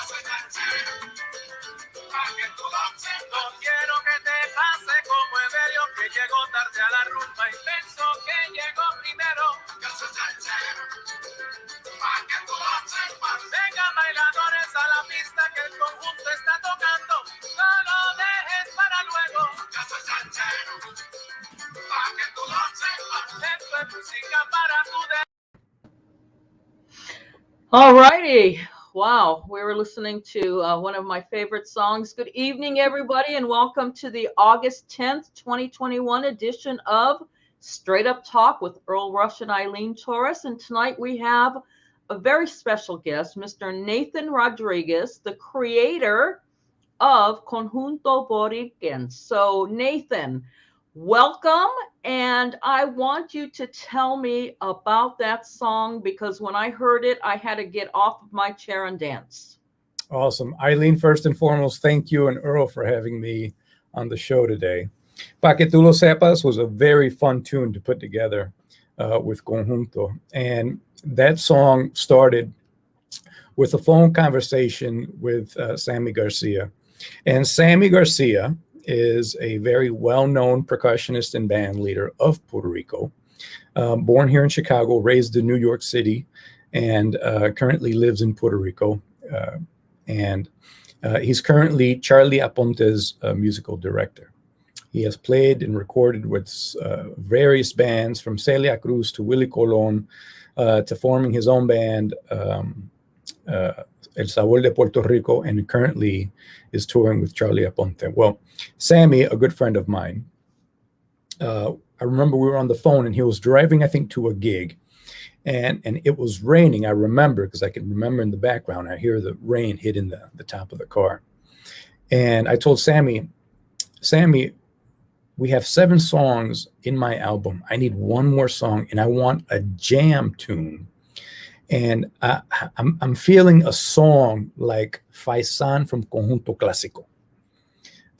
No quiero que te pase como Evelio, que llegó tarde a la rumba y pensó que llegó primero. Vengan bailadores a la pista que el conjunto está tocando. No lo dejes para luego. Esto es música para tu All righty. Wow, we were listening to one of my favorite songs. Good evening, everybody, and welcome to the August 10th, 2021 edition of Straight Up Talk with Earl Rush and Eileen Torres. And tonight we have a very special guest, Mr. Nathan Rodriguez, the creator of Conjunto Borikén. So, Nathan, welcome, and I want you to tell me about that song because when I heard it, I had to get off of my chair and dance. Awesome. Eileen, first and foremost, thank you and Earl for having me on the show today. Pa que tú lo sepas was a very fun tune to put together with Conjunto. And that song started with a phone conversation with Sammy Garcia. And Sammy Garcia is a very well-known percussionist and band leader of Puerto Rico, born here in Chicago, raised in New York City, and currently lives in Puerto Rico. And he's currently Charlie Aponte's musical director. He has played and recorded with various bands, from Celia Cruz to Willie Colon, to forming his own band, El Sabor de Puerto Rico, and currently is touring with Charlie Aponte. Well, Sammy, a good friend of mine, I remember we were on the phone and he was driving, I think, to a gig, and it was raining. I remember because I can remember in the background, I hear the rain hitting the top of the car. And I told Sammy, we have 7 songs in my album. I need one more song and I want a jam tune. And I'm feeling a song like Faisan from Conjunto Clásico.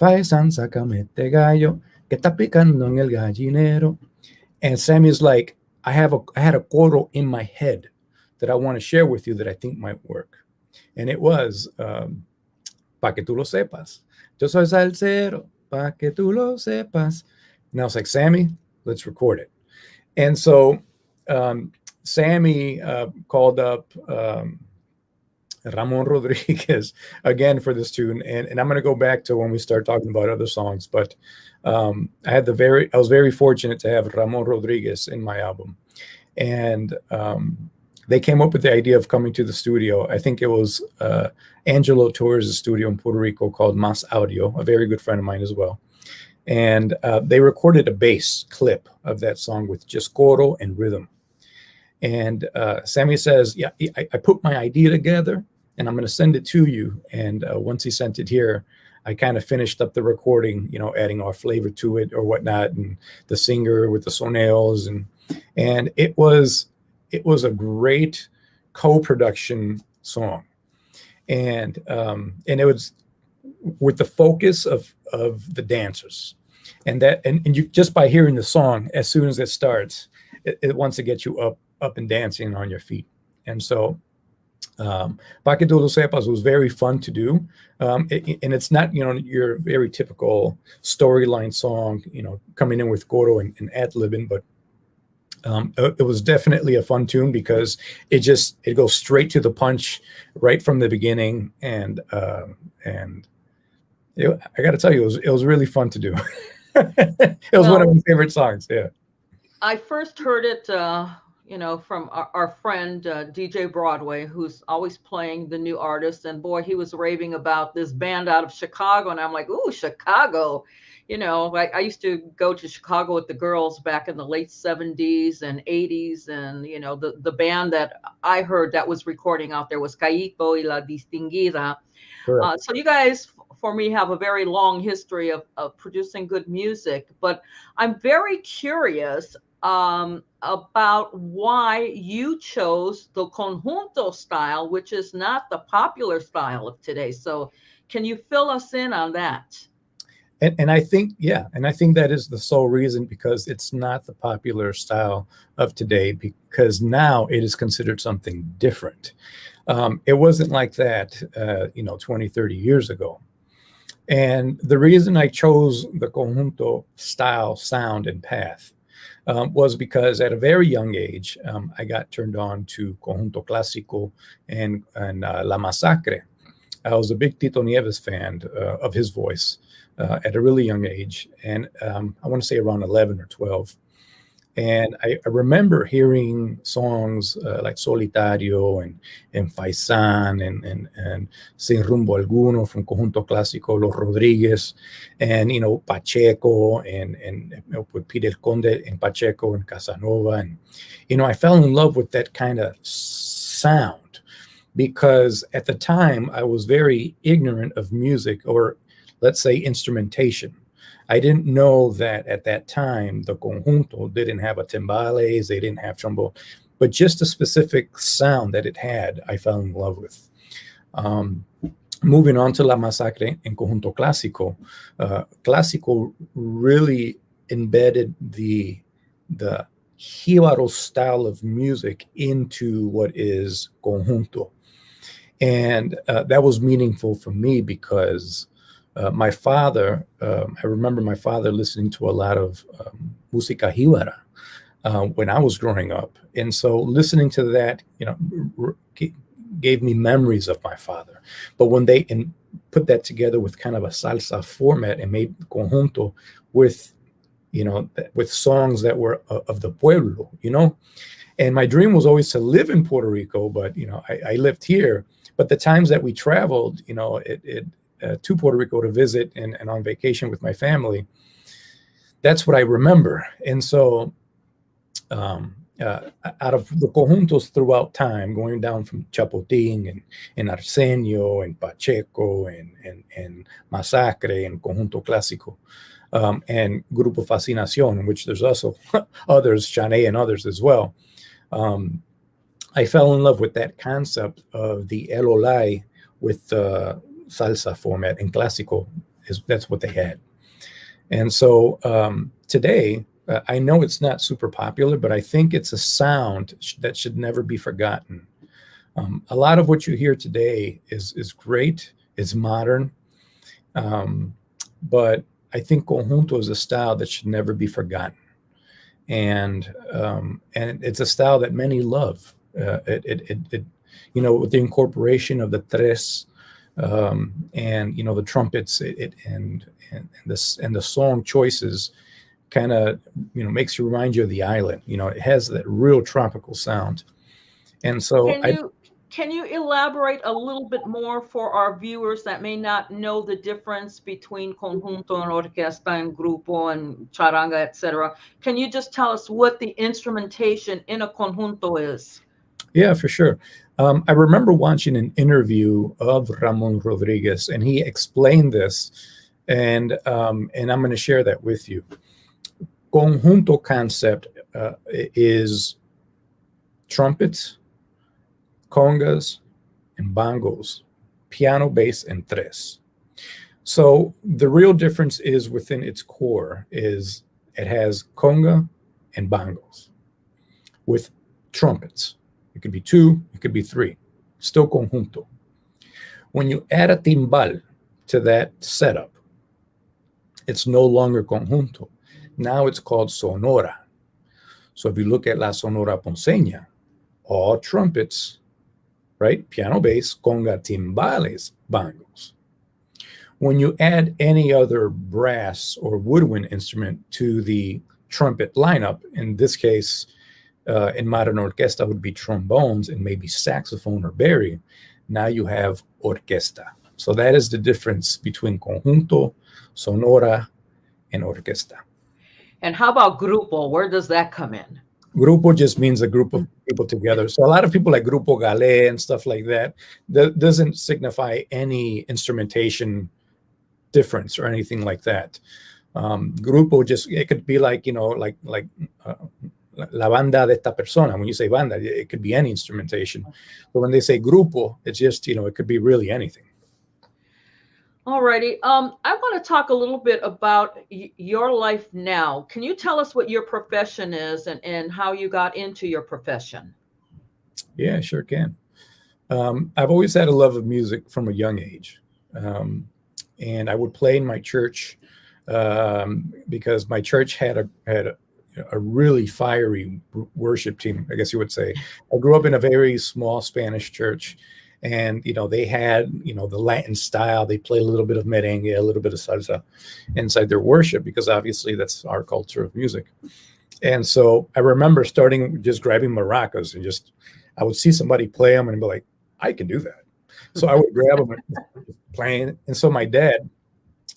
Faisan, sácame este gallo que está picando en el gallinero. And Sammy's like, I had a coro in my head that I want to share with you that I think might work. And it was, pa que tú lo sepas. Yo soy salsero, pa que tú lo sepas. And I was like, Sammy, let's record it. And so, Sammy called up Ramon Rodriguez again for this tune, and I'm going to go back to when we start talking about other songs. But I was very fortunate to have Ramon Rodriguez in my album, and they came up with the idea of coming to the studio. I think it was Angelo Torres' studio in Puerto Rico called Mas Audio, a very good friend of mine as well. And they recorded a bass clip of that song with just coro and rhythm. And Sammy says, yeah, I put my idea together and I'm going to send it to you. And once he sent it here, I kind of finished up the recording, adding our flavor to it or whatnot, and the singer with the soneos. And it was a great co-production song. And it was with the focus of the dancers. And you just by hearing the song, as soon as it starts, it wants to get you up and dancing on your feet. And so Pa que tú lo sepas was very fun to do. And it's not, your very typical storyline song, coming in with coro and ad-libbing, but it was definitely a fun tune because it goes straight to the punch right from the beginning. And I got to tell you, it was really fun to do. It was one of my favorite songs. Yeah. I first heard it, from our friend DJ Broadway, who's always playing the new artists. And boy, he was raving about this band out of Chicago. And I'm like, ooh, Chicago. Like I used to go to Chicago with the girls back in the late 70s and 80s. And, the band that I heard that was recording out there was Caíto y La Distinguida. So you guys, for me, have a very long history of producing good music. But I'm very curious about why you chose the conjunto style, which is not the popular style of today. So can you fill us in on that? And I think, yeah, and I think that is the sole reason, because it's not the popular style of today, because now it is considered something different. It wasn't like that, 20, 30 years ago. And the reason I chose the conjunto style, sound, and path was because at a very young age, I got turned on to conjunto clásico and La Masacre. I was a big Tito Nieves fan of his voice at a really young age, and I want to say around 11 or 12. And I remember hearing songs like Solitario and Faisán and Sin Rumbo Alguno from Conjunto Clásico, Los Rodriguez, and, Pacheco and with Pete El Conde and Pacheco and Casanova. And, I fell in love with that kind of sound, because at the time I was very ignorant of music, or let's say instrumentation. I didn't know that at that time the conjunto didn't have a timbales, they didn't have trombone, but just the specific sound that it had, I fell in love with. Moving on to La Masacre and Conjunto Clásico, Clásico really embedded the jíbaro style of music into what is conjunto. And that was meaningful for me because my father, I remember my father listening to a lot of música jíbara when I was growing up. And so listening to that, gave me memories of my father. But when they put that together with kind of a salsa format and made conjunto with, with songs that were of the pueblo, And my dream was always to live in Puerto Rico, but, I lived here. But the times that we traveled, to Puerto Rico to visit and on vacation with my family, that's what I remember. And so out of the conjuntos throughout time, going down from Chapotín and Arsenio and Pacheco and Masacre and Conjunto Clásico, and Grupo Fascinación, in which there's also others, Chané and others as well. I fell in love with that concept of the El Olay with salsa format, and Clásico, that's what they had. And so today, I know it's not super popular, but I think it's a sound that should never be forgotten. A lot of what you hear today is great, it's modern, but I think conjunto is a style that should never be forgotten. And it's a style that many love. It with the incorporation of the tres, and the trumpets, and the song choices, kind of makes you remind you of the island. It has that real tropical sound. And so can you elaborate a little bit more for our viewers that may not know the difference between conjunto and orquesta and grupo and charanga, etc.? Can you just tell us what the instrumentation in a conjunto is? Yeah, for sure. I remember watching an interview of Ramon Rodriguez, and he explained this, and I'm going to share that with you. Conjunto concept is trumpets, congas, and bongos, piano, bass, and tres. So the real difference is within its core is it has conga and bongos with trumpets. It could be 2, it could be 3, still conjunto. When you add a timbal to that setup, it's no longer conjunto. Now it's called sonora. So if you look at La Sonora Ponceña, all trumpets, right? Piano, bass, conga, timbales, bongos. When you add any other brass or woodwind instrument to the trumpet lineup, in this case, in modern orquesta would be trombones and maybe saxophone or bari, now you have orquesta. So that is the difference between conjunto, sonora, and orquesta. And how about grupo? Where does that come in? Grupo just means a group of people together. So a lot of people like Grupo Galé and stuff like that, that doesn't signify any instrumentation difference or anything like that. Grupo just, it could be like, la banda de esta persona. When you say banda, it could be any instrumentation. But when they say grupo, it's just, it could be really anything. Alrighty. I want to talk a little bit about your life now. Can you tell us what your profession is and how you got into your profession? Yeah, sure can. I've always had a love of music from a young age. And I would play in my church because my church had a really fiery worship team, I guess you would say. I grew up in a very small Spanish church, and they had the Latin style. They played a little bit of merengue, a little bit of salsa inside their worship, because obviously that's our culture of music. And so I remember starting just grabbing maracas, and I would see somebody play them and be like, I can do that. So I would grab them and playing. And so my dad,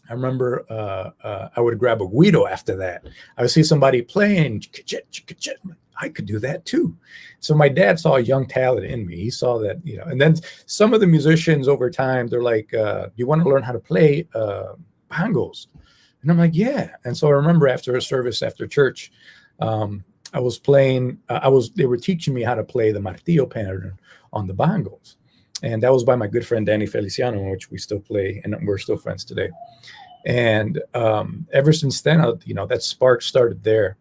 I remember I would grab a guido after that. I would see somebody playing, I could do that too. So my dad saw a young talent in me. He saw that, and then some of the musicians over time, they're like, do you want to learn how to play bongos? And I'm like, yeah. And so I remember after a service after church, I was playing, they were teaching me how to play the martillo pattern on the bongos. And that was by my good friend, Danny Feliciano, which we still play, and we're still friends today. And ever since then, that spark started there,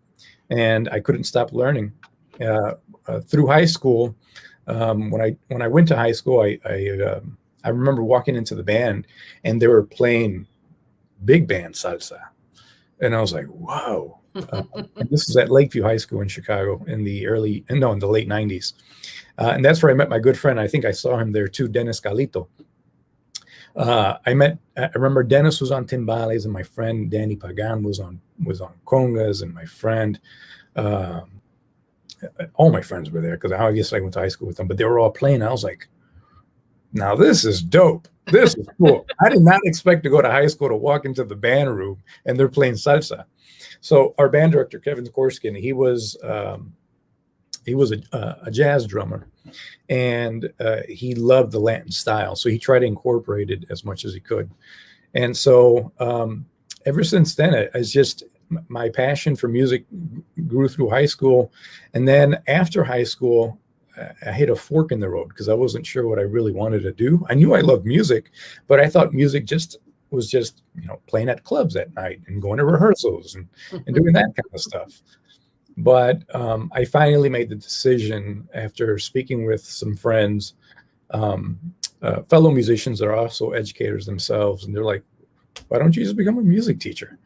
and I couldn't stop learning. Through high school, when I went to high school, I remember walking into the band, and they were playing big band salsa, and I was like, "Whoa!" And this was at Lakeview High School in Chicago in the late '90s, and that's where I met my good friend. I think I saw him there too, Dennis Galito. I remember Dennis was on timbales, and my friend Danny Pagan was on congas, and my friend, all my friends were there because I guess I went to high school with them, but they were all playing. I was like, now this is dope. This is cool. I did not expect to go to high school to walk into the band room and they're playing salsa. So our band director, Kevin Korskin, he was a jazz drummer, and he loved the Latin style. So he tried to incorporate it as much as he could. And so ever since then, it's just my passion for music grew through high school. And then after high school, I hit a fork in the road because I wasn't sure what I really wanted to do. I knew I loved music, but I thought music was just playing at clubs at night and going to rehearsals and doing that kind of stuff. But I finally made the decision after speaking with some friends, fellow musicians that are also educators themselves, and they're like, "Why don't you just become a music teacher?"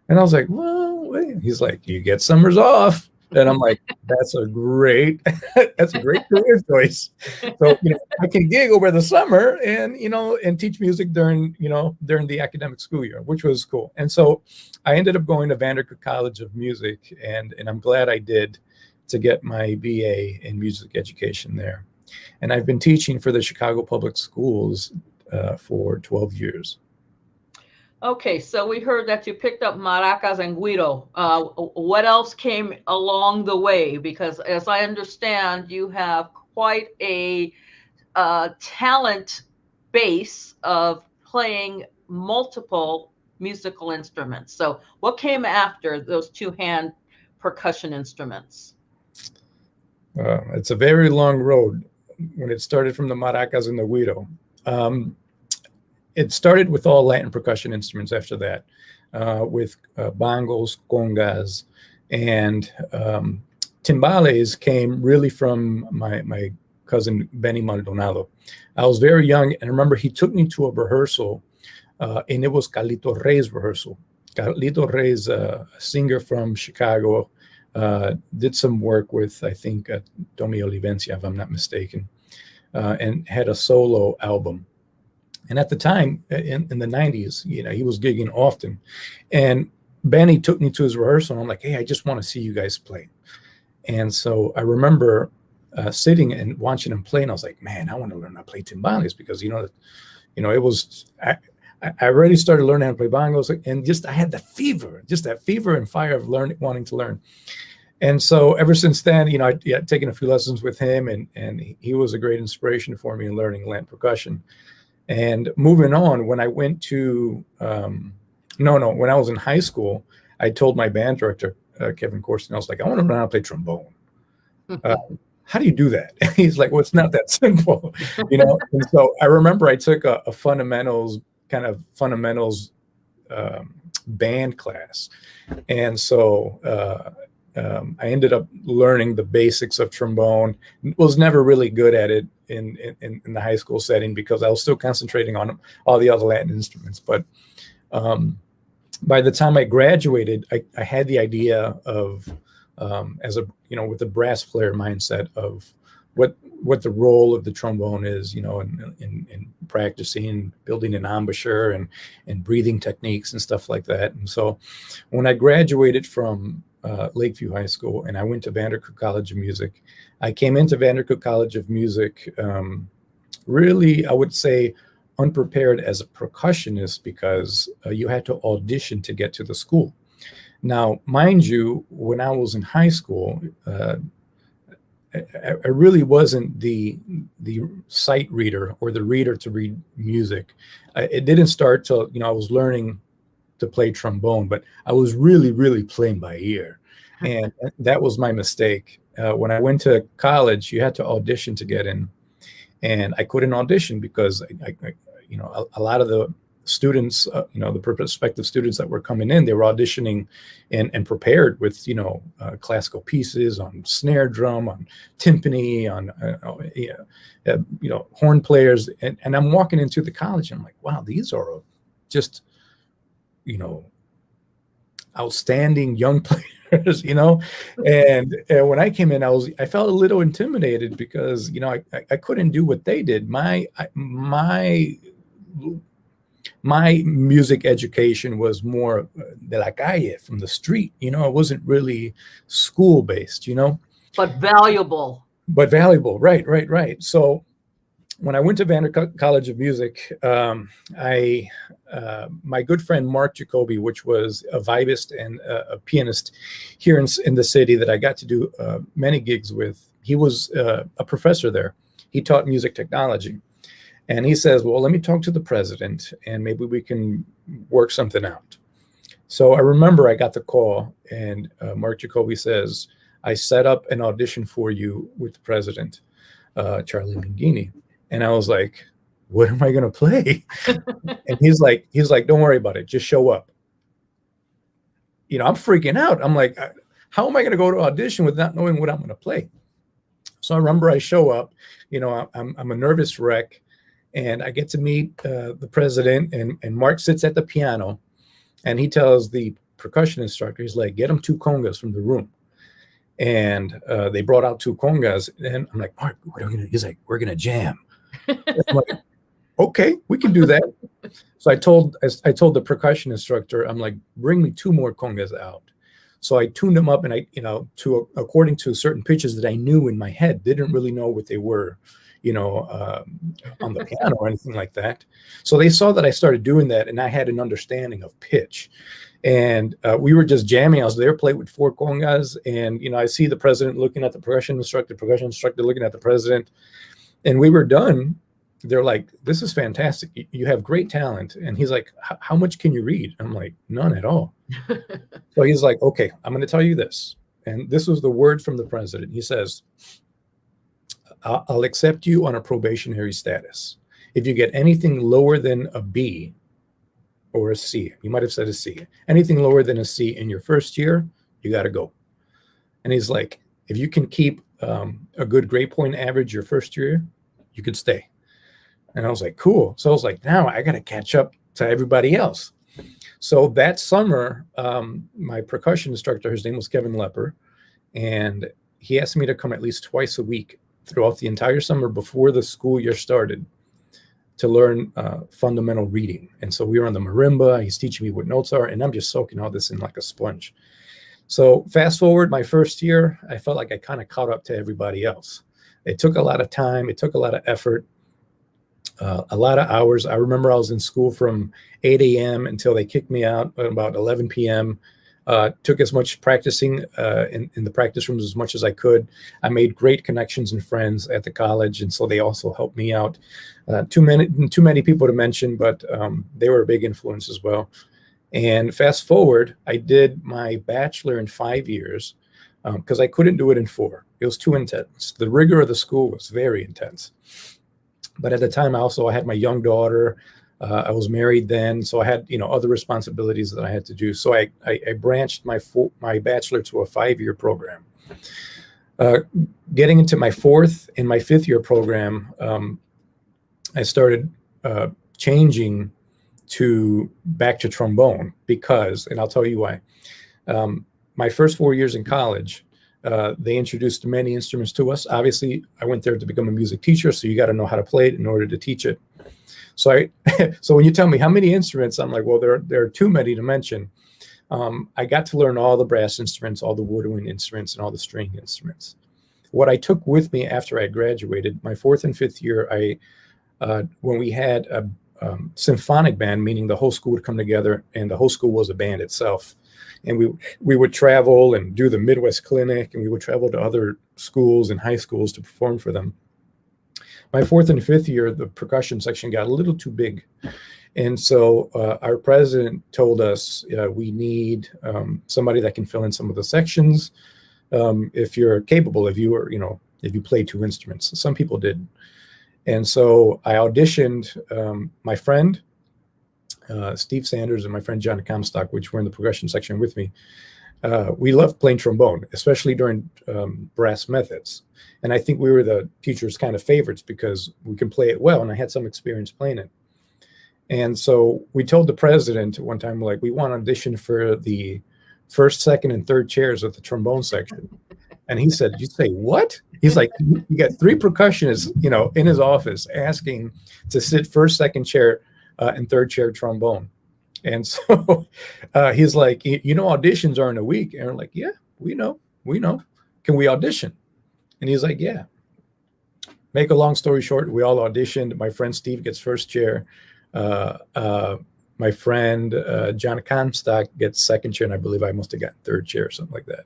And I was like, "Well, wait." He's like, "You get summers off." And I'm like, that's a great career choice. So, I can gig over the summer and teach music during the academic school year, which was cool. And so I ended up going to VanderCook College of Music, and I'm glad I did, to get my BA in music education there. And I've been teaching for the Chicago Public Schools for 12 years. Okay, so we heard that you picked up maracas and guiro. What else came along the way? Because as I understand, you have quite a talent base of playing multiple musical instruments. So what came after those two-hand percussion instruments? It's a very long road when it started from the maracas and the guiro. It started with all Latin percussion instruments after that, with bongos, congas, and timbales came really from my cousin Benny Maldonado. I was very young, and I remember he took me to a rehearsal, and it was Carlito Reyes' rehearsal. Carlito Reyes, a singer from Chicago, did some work with, I think, Tommy Olivencia, if I'm not mistaken, and had a solo album. And at the time, in the 90s, he was gigging often. And Benny took me to his rehearsal, and I'm like, hey, I just want to see you guys play. And so I remember sitting and watching him play, and I was like, man, I want to learn how to play timbales because, it was, I already started learning how to play bongos, and I had that fever and fire of wanting to learn. And so ever since then, I'd taken a few lessons with him, and he was a great inspiration for me in learning Latin percussion. And moving on, when I went to, when I was in high school, I told my band director, Kevin Korskin, I was like, I want to learn how to play trombone. How do you do that? He's like, well, it's not that simple, And so I remember I took a fundamentals kind of fundamentals band class. And so I ended up learning the basics of trombone. Was never really good at it in the high school setting because I was still concentrating on all the other Latin instruments. But by the time I graduated, I had the idea of, as a, with the brass player mindset of what the role of the trombone is, in practicing, building an embouchure and breathing techniques and stuff like that. And so when I graduated from Lakeview High School and I went to VanderCook College of Music, I came into VanderCook College of Music really, I would say, unprepared as a percussionist because you had to audition to get to the school. Now, mind you, when I was in high school, I really wasn't the sight reader or the reader to read music. It didn't start till, I was learning to play trombone, but I was really playing by ear. And that was my mistake. When I went to college, you had to audition to get in. And I couldn't audition because, a lot of the students, the prospective students that were coming in, they were auditioning and prepared with, classical pieces on snare drum, on timpani, on, horn players. And I'm walking into the college and I'm like, wow, these are just, outstanding young players, and when I came in, I felt a little intimidated because, I couldn't do what they did. My music education was more de la calle, from the street. It wasn't really school based, But valuable. Right. So when I went to VanderCook College of Music, my good friend Mark Jacoby, which was a vibist and a pianist here in the city that I got to do many gigs with, he was a professor there. He taught music technology. And he says, well, let me talk to the president and maybe we can work something out. So I remember I got the call and Mark Jacoby says, I set up an audition for you with the president, Charlie Aponte. And I was like, what am I going to play? And he's like, don't worry about it. Just show up. I'm freaking out. I'm like, how am I going to go to audition without knowing what I'm going to play? So I remember I show up, I'm a nervous wreck. And I get to meet the president, and Mark sits at the piano, and he tells the percussion instructor, he's like, get him 2 congas from the room. And they brought out 2 congas, and I'm like, Mark, what are we gonna do? He's like, we're gonna jam. I'm like, okay, we can do that. So I told the percussion instructor, I'm like, bring me 2 more congas out. So I tuned them up, and I, according to certain pitches that I knew in my head, didn't really know what they were, on the piano or anything like that. So they saw that I started doing that and I had an understanding of pitch. And we were just jamming. I was there, played with 4 congas. And, I see the president looking at the percussion instructor looking at the president. And we were done. They're like, this is fantastic. You have great talent. And he's like, how much can you read? I'm like, none at all. So he's like, okay, I'm going to tell you this. And this was the word from the president. He says, I'll accept you on a probationary status. If you get anything lower than a B or a C, you might have said a C, anything lower than a C in your first year, you got to go. And he's like, if you can keep a good grade point average your first year, you could stay. And I was like, cool. So I was like, now I got to catch up to everybody else. So that summer, my percussion instructor, his name was Kevin Lepper, and he asked me to come at least twice a week throughout the entire summer before the school year started to learn fundamental reading. And so we were on the marimba. He's teaching me what notes are, and I'm just soaking all this in like a sponge. So fast forward my first year, I felt like I kind of caught up to everybody else. It took a lot of time. It took a lot of effort, a lot of hours. I remember I was in school from 8 a.m. until they kicked me out at about 11 p.m. Took as much practicing in the practice rooms as much as I could. I made great connections and friends at the college, and so they also helped me out. Too many people to mention, but they were a big influence as well. And fast forward, I did my bachelor in 5 years because I couldn't do it in 4. It was too intense. The rigor of the school was very intense. But at the time, I had my young daughter. I was married then, so I had, other responsibilities that I had to do. So I branched my bachelor to a 5-year program. Getting into my 4th and my 5th year program, I started changing back to trombone because, and I'll tell you why. My first 4 years in college, they introduced many instruments to us. Obviously, I went there to become a music teacher, so you got to know how to play it in order to teach it. So so when you tell me how many instruments, I'm like, well, there are too many to mention. I got to learn all the brass instruments, all the woodwind instruments, and all the string instruments. What I took with me after I graduated, my 4th and 5th year, when we had a symphonic band, meaning the whole school would come together, and the whole school was a band itself. And we would travel and do the Midwest Clinic, and we would travel to other schools and high schools to perform for them. My 4th and 5th year, the percussion section got a little too big. And so our president told us we need somebody that can fill in some of the sections if you're capable, if you play 2 instruments. Some people did. And so I auditioned my friend, Steve Sanders, and my friend John Comstock, which were in the percussion section with me. We loved playing trombone, especially during brass methods. And I think we were the teacher's kind of favorites because we can play it well, and I had some experience playing it. And so we told the president one time, like, we want to audition for the 1st, 2nd, and 3rd chairs of the trombone section. And he said, you say what? He's like, you got 3 percussionists, in his office asking to sit 1st, 2nd chair and 3rd chair trombone. And so he's like, auditions are in a week. And we're like, yeah, we know. Can we audition? And he's like, yeah. Make a long story short, we all auditioned. My friend Steve gets 1st chair. My friend John Comstock gets 2nd chair, and I believe I must have got 3rd chair or something like that.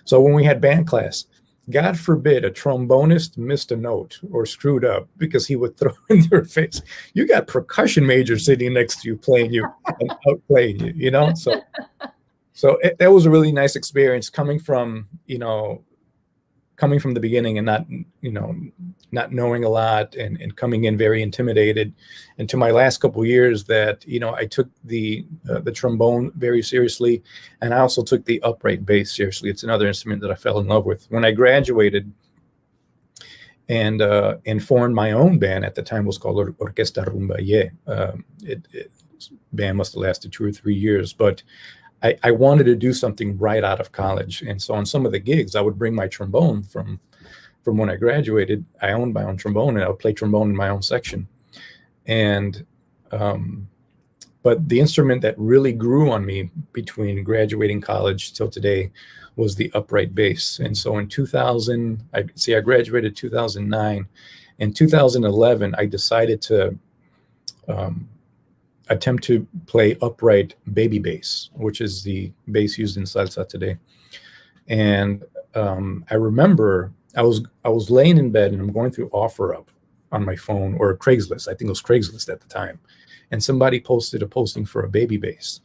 So when we had band class, God forbid a trombonist missed a note or screwed up because he would throw in their face, you got percussion majors sitting next to you playing you and outplaying you, So that was a really nice experience coming from the beginning and not knowing a lot and coming in very intimidated. And to my last couple of years that, I took the trombone very seriously. And I also took the upright bass seriously. It's another instrument that I fell in love with. When I graduated and formed my own band, at the time was called Orquesta Rumba Ye. Band must have lasted 2 or 3 years, but I wanted to do something right out of college. And so on some of the gigs, I would bring my trombone from when I graduated. I owned my own trombone, and I would play trombone in my own section. And but the instrument that really grew on me between graduating college till today was the upright bass. And so in 2000, I graduated 2009. In 2011, I decided to attempt to play upright baby bass, which is the bass used in salsa today. And I remember I was laying in bed, and I'm going through OfferUp on my phone, or Craigslist. I think it was Craigslist at the time. And somebody posted a posting for a baby bass.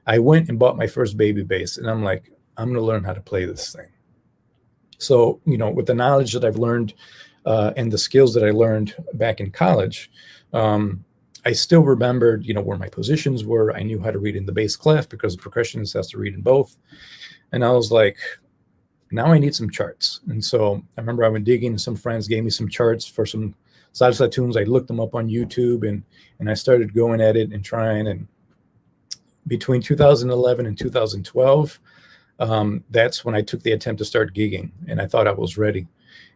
I went and bought my first baby bass, and I'm like, I'm going to learn how to play this thing. So, with the knowledge that I've learned and the skills that I learned back in college, I still remembered, where my positions were. I knew how to read in the bass clef because the percussionist has to read in both. And I was like, now I need some charts. And so I remember I went digging, and some friends gave me some charts for some salsa tunes. I looked them up on YouTube, and I started going at it and trying. And between 2011 and 2012, that's when I took the attempt to start gigging, and I thought I was ready.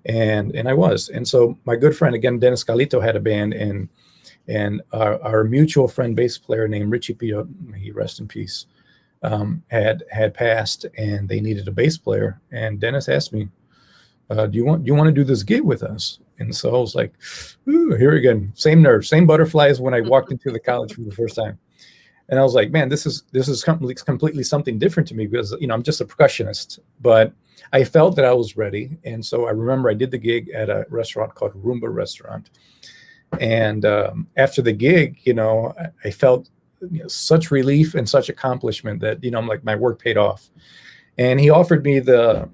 And I was. And so my good friend, again, Dennis Calito, had a band, and our mutual friend, bass player named Richie Pio, may he rest in peace, had passed, and they needed a bass player. And Dennis asked me, do you want to do this gig with us? And so I was like, ooh, here again, same nerves, same butterflies when I walked into the college for the first time. And I was like, man, this is completely something different to me because, I'm just a percussionist, but I felt that I was ready. And so I remember I did the gig at a restaurant called Roomba Restaurant. And after the gig, I felt such relief and such accomplishment that, I'm like, my work paid off. And he offered me the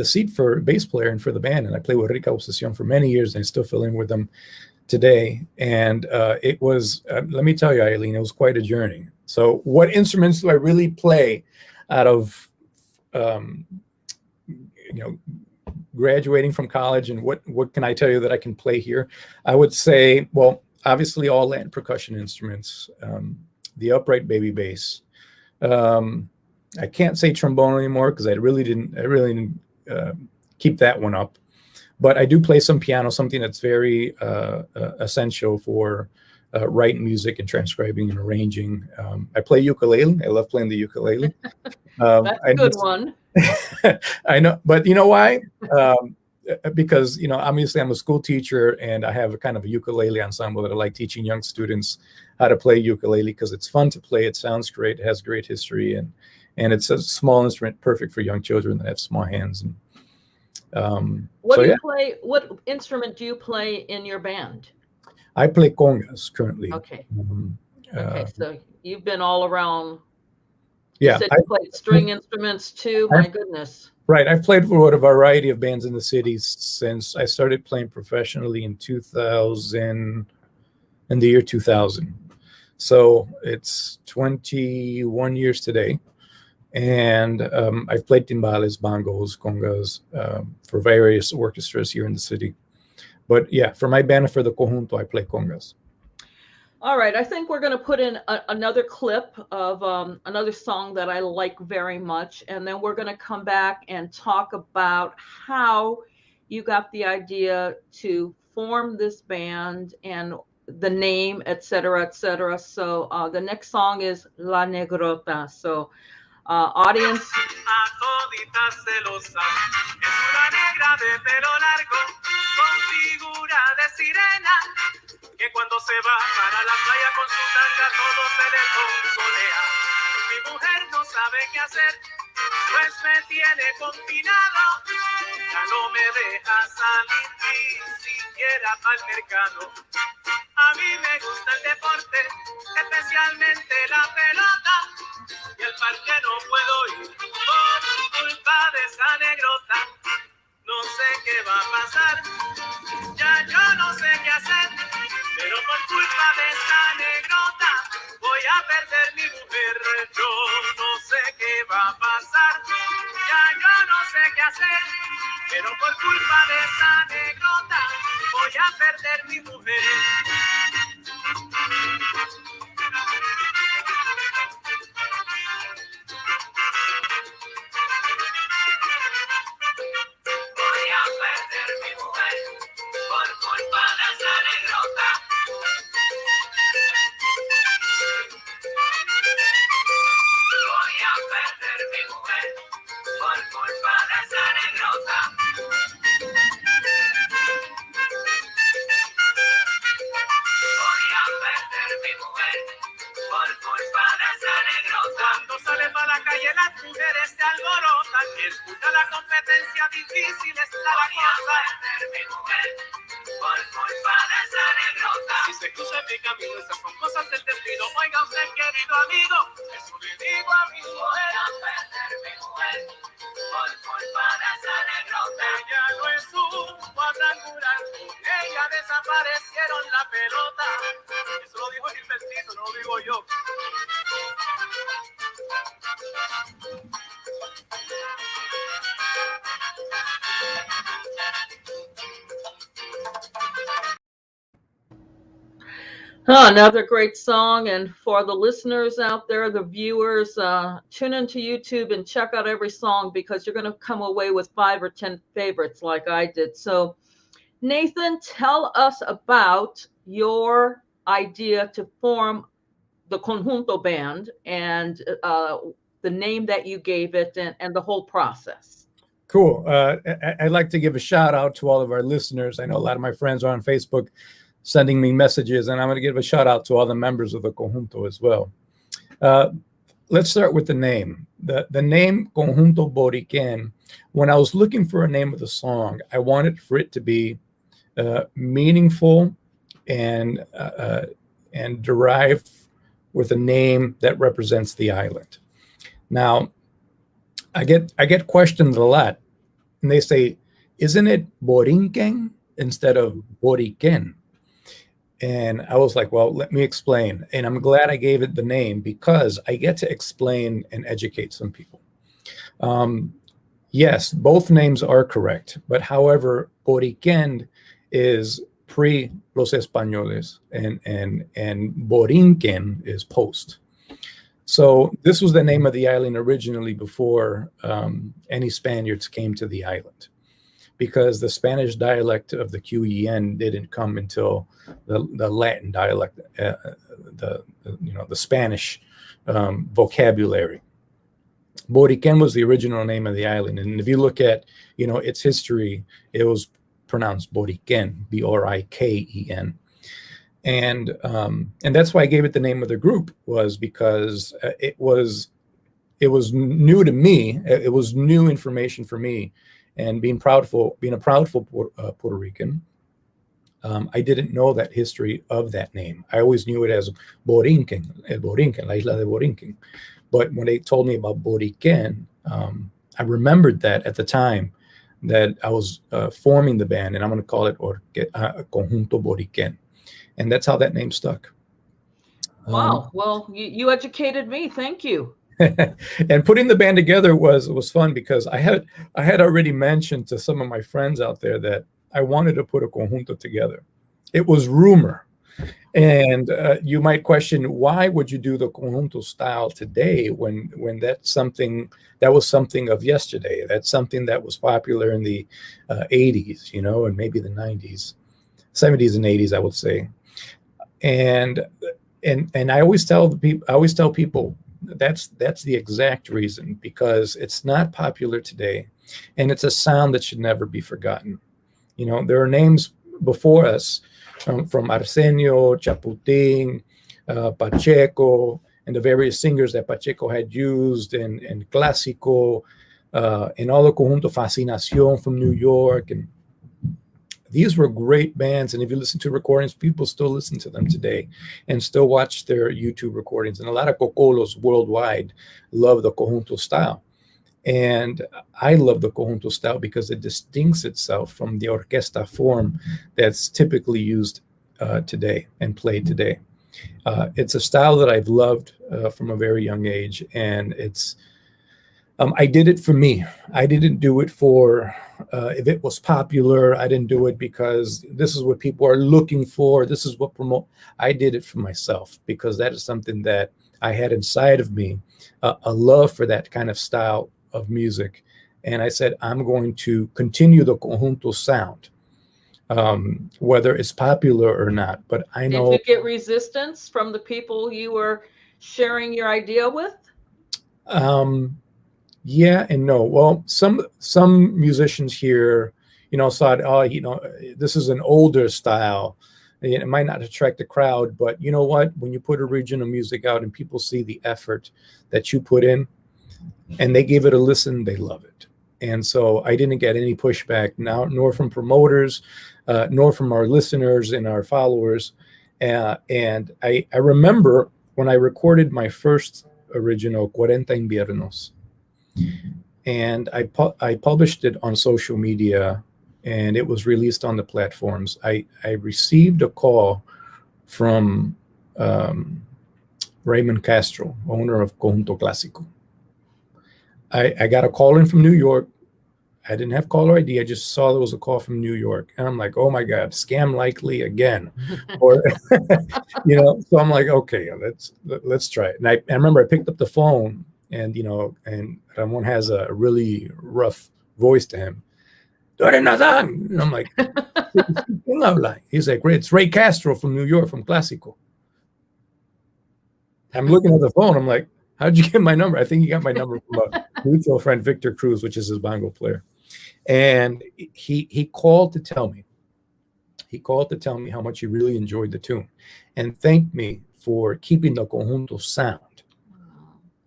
seat for bass player and for the band. And I played with Rica Obsession for many years, and I still fill in with them today. And it was, let me tell you, Eileen, it was quite a journey. So what instruments do I really play out of, graduating from college, and what can I tell you that I can play here? I would say, well, obviously all Latin percussion instruments, the upright baby bass. I can't say trombone anymore because I really didn't keep that one up. But I do play some piano, something that's very essential for writing music and transcribing and arranging. I play ukulele. I love playing the ukulele. That's a good one. I know, but you know why? Because, obviously I'm a school teacher and I have a kind of a ukulele ensemble that I like teaching young students how to play ukulele because it's fun to play. It sounds great. It has great history, and it's a small instrument, perfect for young children that have small hands. And what instrument do you play in your band? I play congas currently. Okay. Okay, so you've been all around. Yeah. You said you played string instruments too. My goodness. Right. I've played for a variety of bands in the city since I started playing professionally in the year 2000. So it's 21 years today. And I've played timbales, bongos, congas for various orchestras here in the city. But yeah, for my band and for the Conjunto, I play congas. All right, I think we're going to put in another clip of another song that I like very much, and then we're going to come back and talk about how you got the idea to form this band and the name, et cetera, et cetera. So the next song is La Negrota. So audience. A toditas celosas, es una negra de pelo largo, con figura de sirena, que cuando se va para la playa con su tanga todo se le toncolea. Mi mujer no sabe qué hacer, pues me tiene confinado, ya no me deja salir ni siquiera para el mercado. A mí me gusta el deporte, especialmente la pelota, y al parque no puedo ir por culpa de esa negrota. No sé qué va a pasar, ya yo no sé qué hacer, pero por culpa de esa negrota voy a perder mi mujer. Yo no sé qué va a pasar, ya yo no sé qué hacer, pero por culpa de esa negrota voy a perder mi mujer. Voy a perder mi mujer por culpa de esa negrota. Voy a perder mi mujer por culpa de esa negrota. Voy a perder mi mujer por culpa de esa negrota. Cuando sale para la calle las mujeres se alborotan, escucha la competencia difícil está la cosa. Voy a perder mi mujer por culpa de esa negrota. Si se cruza en mi camino, esas son cosas del destino. Oiga usted, querido amigo, eso le digo a mi mujer. Voy a perder mi mujer por culpa de esa negrota. Ella no es un cuadrangular, ella desaparecieron la pelota. Eso lo dijo Gilbertito, no lo digo yo. Another great song. And for the listeners out there, the viewers, tune into YouTube and check out every song because you're going to come away with 5 or 10 favorites like I did. So, Nathan, tell us about your idea to form the Conjunto band and the name that you gave it and the whole process. Cool. I'd like to give a shout out to all of our listeners. I know a lot of my friends are on Facebook sending me messages, and I'm going to give a shout out to all the members of the Conjunto as well. Let's start with the name. The name Conjunto Borikén, when I was looking for a name of the song, I wanted for it to be meaningful and derived with a name that represents the island. Now, I get questioned a lot, and they say, isn't it Borinquen instead of Borikén? And I was like, well, let me explain. And I'm glad I gave it the name because I get to explain and educate some people. Yes, both names are correct. But however, Borikén is pre los españoles and Borinquen is post. So this was the name of the island originally before any Spaniards came to the island, because the Spanish dialect of the Qen didn't come until the Latin dialect, the Spanish vocabulary. Borikén was the original name of the island, and if you look at its history, it was pronounced Borikén, Borikén. And that's why I gave it the name of the group, was because it was new to me. It was new information for me, and being a proudful Puerto Rican, I didn't know that history of that name. I always knew it as Borinquen, el Borinquen, la isla de Borinquen. But when they told me about Borikén, I remembered that at the time that I was forming the band, and I'm going to call it Conjunto Borikén. And that's how that name stuck. Wow. Well, you educated me. Thank you. And putting the band together was fun, because I had already mentioned to some of my friends out there that I wanted to put a conjunto together. It was rumor. And you might question, why would you do the conjunto style today when that's something that was something of yesterday? That's something that was popular in the 80s, and maybe the 90s, 70s and 80s, I would say. And I always tell people that's the exact reason, because it's not popular today, and it's a sound that should never be forgotten. There are names before us from Arsenio, Chaputin, Pacheco, and the various singers that Pacheco had used, and Clásico, and all the Conjunto Fascinación from New York, and these were great bands. And if you listen to recordings, people still listen to them today and still watch their YouTube recordings. And a lot of cocolos worldwide love the conjunto style. And I love the conjunto style because it distincts itself from the orquesta form that's typically used today and played today. It's a style that I've loved from a very young age. And it's I did it for me. I didn't do it for if it was popular. I didn't do it because this is what people are looking for. This is what promote. I did it for myself because that is something that I had inside of me, a love for that kind of style of music. And I said, I'm going to continue the conjunto sound, whether it's popular or not. But I know. Did you get resistance from the people you were sharing your idea with? Yeah and no. Well, some musicians here, thought, this is an older style. It might not attract the crowd, but you know what? When you put original music out and people see the effort that you put in, and they give it a listen, they love it. And so I didn't get any pushback now, nor from promoters, nor from our listeners and our followers. And I remember when I recorded my first original, 40 Inviernos. And I published it on social media, and it was released on the platforms. I received a call from Raymond Castro, owner of Conjunto Clásico. I got a call in from New York. I didn't have caller ID. I just saw there was a call from New York, and I'm like, oh my God, scam likely again, or So I'm like, okay, let's try it. And I remember I picked up the phone. And, and Ramon has a really rough voice to him. And I'm like, he's like, it's Ray Castro from New York, from Clásico. I'm looking at the phone. I'm like, how'd you get my number? I think he got my number from a mutual friend, Victor Cruz, which is his bongo player. And he called to tell me. He called to tell me how much he really enjoyed the tune and thanked me for keeping the conjunto sound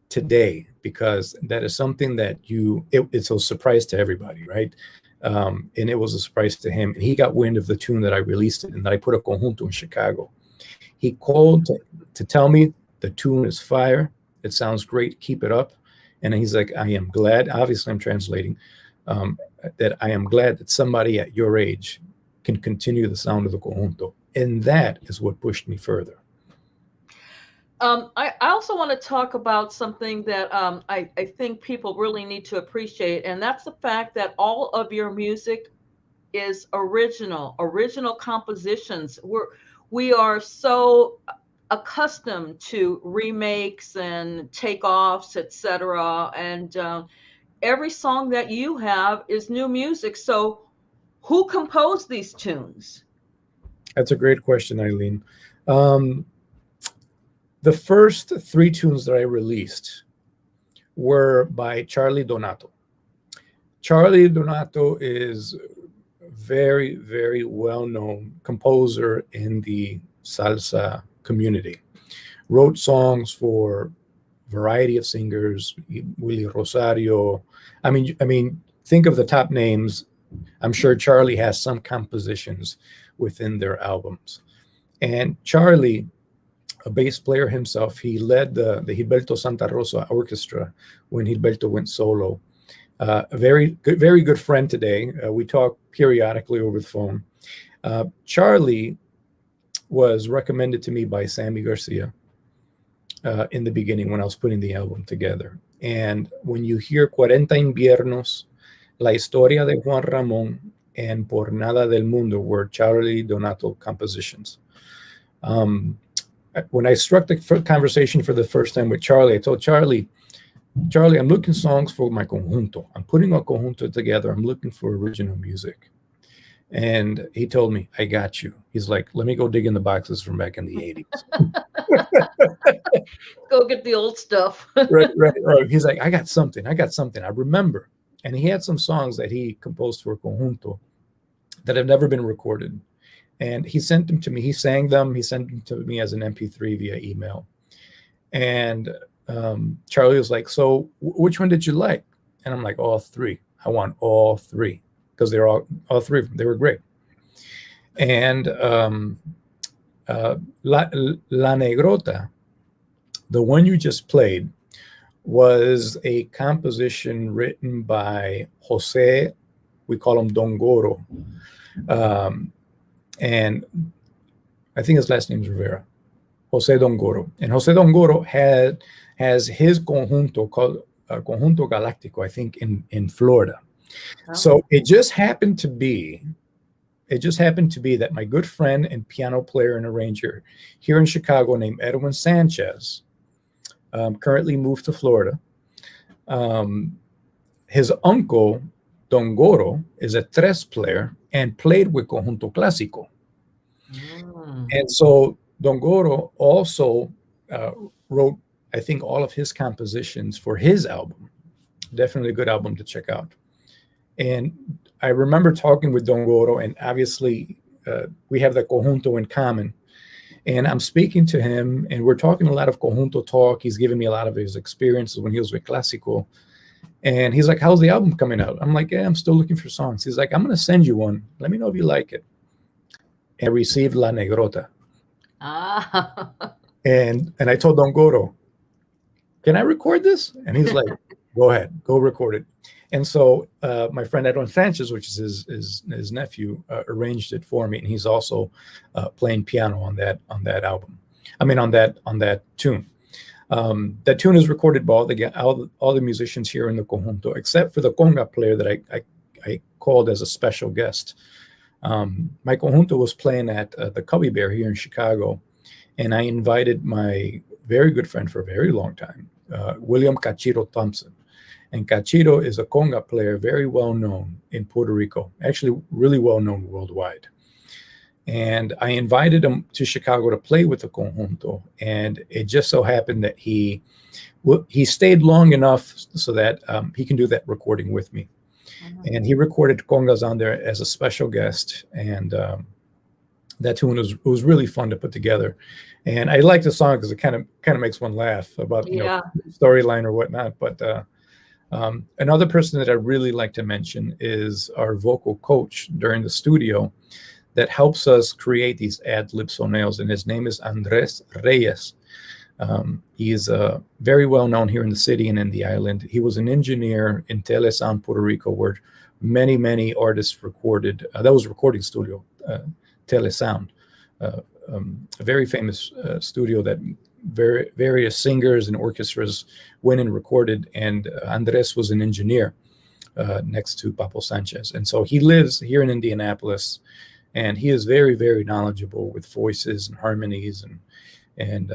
today, because that is something that it's a surprise to everybody, right? And it was a surprise to him. And he got wind of the tune that I released it and that I put a conjunto in Chicago. He called to tell me the tune is fire. It sounds great. Keep it up. And he's like, I am glad, obviously I'm translating, that I am glad that somebody at your age can continue the sound of the conjunto. And that is what pushed me further. I also want to talk about something that I think people really need to appreciate, and that's the fact that all of your music is original compositions. We are so accustomed to remakes and takeoffs, etc. And every song that you have is new music. So who composed these tunes? That's a great question, Eileen. The first 3 tunes that I released were by Charlie Donato. Charlie Donato is a very, very well-known composer in the salsa community. Wrote songs for a variety of singers, Willie Rosario. I mean, think of the top names. I'm sure Charlie has some compositions within their albums. And Charlie, a bass player himself, he led the Gilberto Santa Rosa Orchestra when Gilberto went solo. A very good friend today. We talk periodically over the phone. Charlie was recommended to me by Sammy Garcia in the beginning when I was putting the album together. And when you hear 40 inviernos, La historia de Juan Ramón, and Por nada del mundo were Charlie Donato compositions. When I struck the conversation for the first time with Charlie, I told Charlie, I'm looking songs for my conjunto. I'm putting a conjunto together. I'm looking for original music. And he told me, I got you. He's like, let me go dig in the boxes from back in the 80s. Go get the old stuff. Right. He's like, I got something. I remember. And he had some songs that he composed for conjunto that have never been recorded. And he sent them to me. He sang them. He sent them to me as an MP3 via email. And Charlie was like, so which one did you like? And I'm like, all 3. I want all 3 because they're all 3 of them. They were great. And La Negrota, the one you just played, was a composition written by Jose, we call him Don Goro. And I think his last name is Rivera, Jose Don Goro. And Jose Don Goro has his conjunto called Conjunto Galáctico, I think, in Florida. Oh. So it just happened to be that my good friend and piano player and arranger here in Chicago named Edwin Sanchez currently moved to Florida. His uncle, Don Goro, is a tres player and played with Conjunto Clásico. And so Don Goro also wrote, I think, all of his compositions for his album. Definitely a good album to check out. And I remember talking with Don Goro, and obviously we have the Conjunto in common. And I'm speaking to him, and we're talking a lot of Conjunto talk. He's giving me a lot of his experiences when he was with Clásico. And he's like, how's the album coming out? I'm like, yeah, I'm still looking for songs. He's like, I'm going to send you one. Let me know if you like it. And I received La Negrota. And I told Don Goro, can I record this? And he's like, go ahead, go record it. And so my friend Edwin Sanchez, which is his nephew, arranged it for me, and he's also playing piano on that album. I mean, on that tune. That tune is recorded by all the musicians here in the conjunto, except for the conga player that I called as a special guest. My conjunto was playing at the Cubby Bear here in Chicago, and I invited my very good friend for a very long time, William Cachiro Thompson. And Cachiro is a conga player, very well known in Puerto Rico, actually really well known worldwide. And I invited him to Chicago to play with the conjunto, and it just so happened that he stayed long enough so that he can do that recording with me. Mm-hmm. And he recorded congas on there as a special guest, and that tune was really fun to put together. And I like the song because it kind of makes one laugh about storyline or whatnot. But another person that I really like to mention is our vocal coach during the studio that helps us create these ad-lib sonails, and his name is Andres Reyes. He is very well known here in the city and in the island. He was an engineer in Telesound, Puerto Rico, where many artists recorded. That was a recording studio, Telesound. a very famous studio that various singers and orchestras went and recorded, and Andres was an engineer next to Papo Sanchez. And so he lives here in Indianapolis, and he is very, very knowledgeable with voices and harmonies, and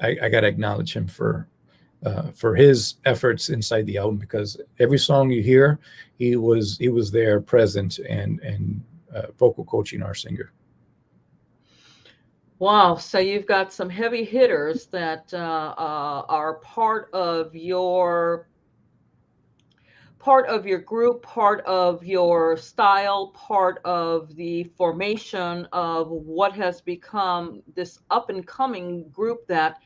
I got to acknowledge him for his efforts inside the album, because every song you hear, he was there present and vocal coaching our singer. Wow. So you've got some heavy hitters that are part of your group, part of your style, part of the formation of what has become this up and coming group that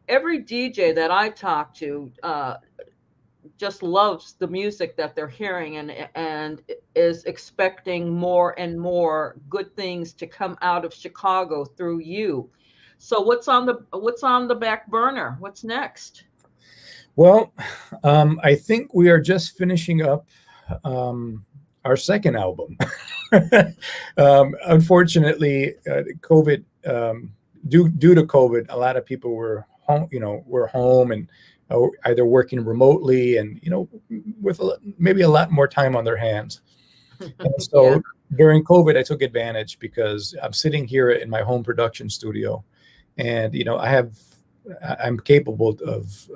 every DJ that I talk to just loves the music that they're hearing and is expecting more and more good things to come out of Chicago through you. So what's on the back burner? What's next? Well, I think we are just finishing up our second album. Unfortunately, COVID, due to COVID, a lot of people were home and either working remotely and, with maybe a lot more time on their hands. And so during COVID, I took advantage because I'm sitting here in my home production studio, and, I'm capable of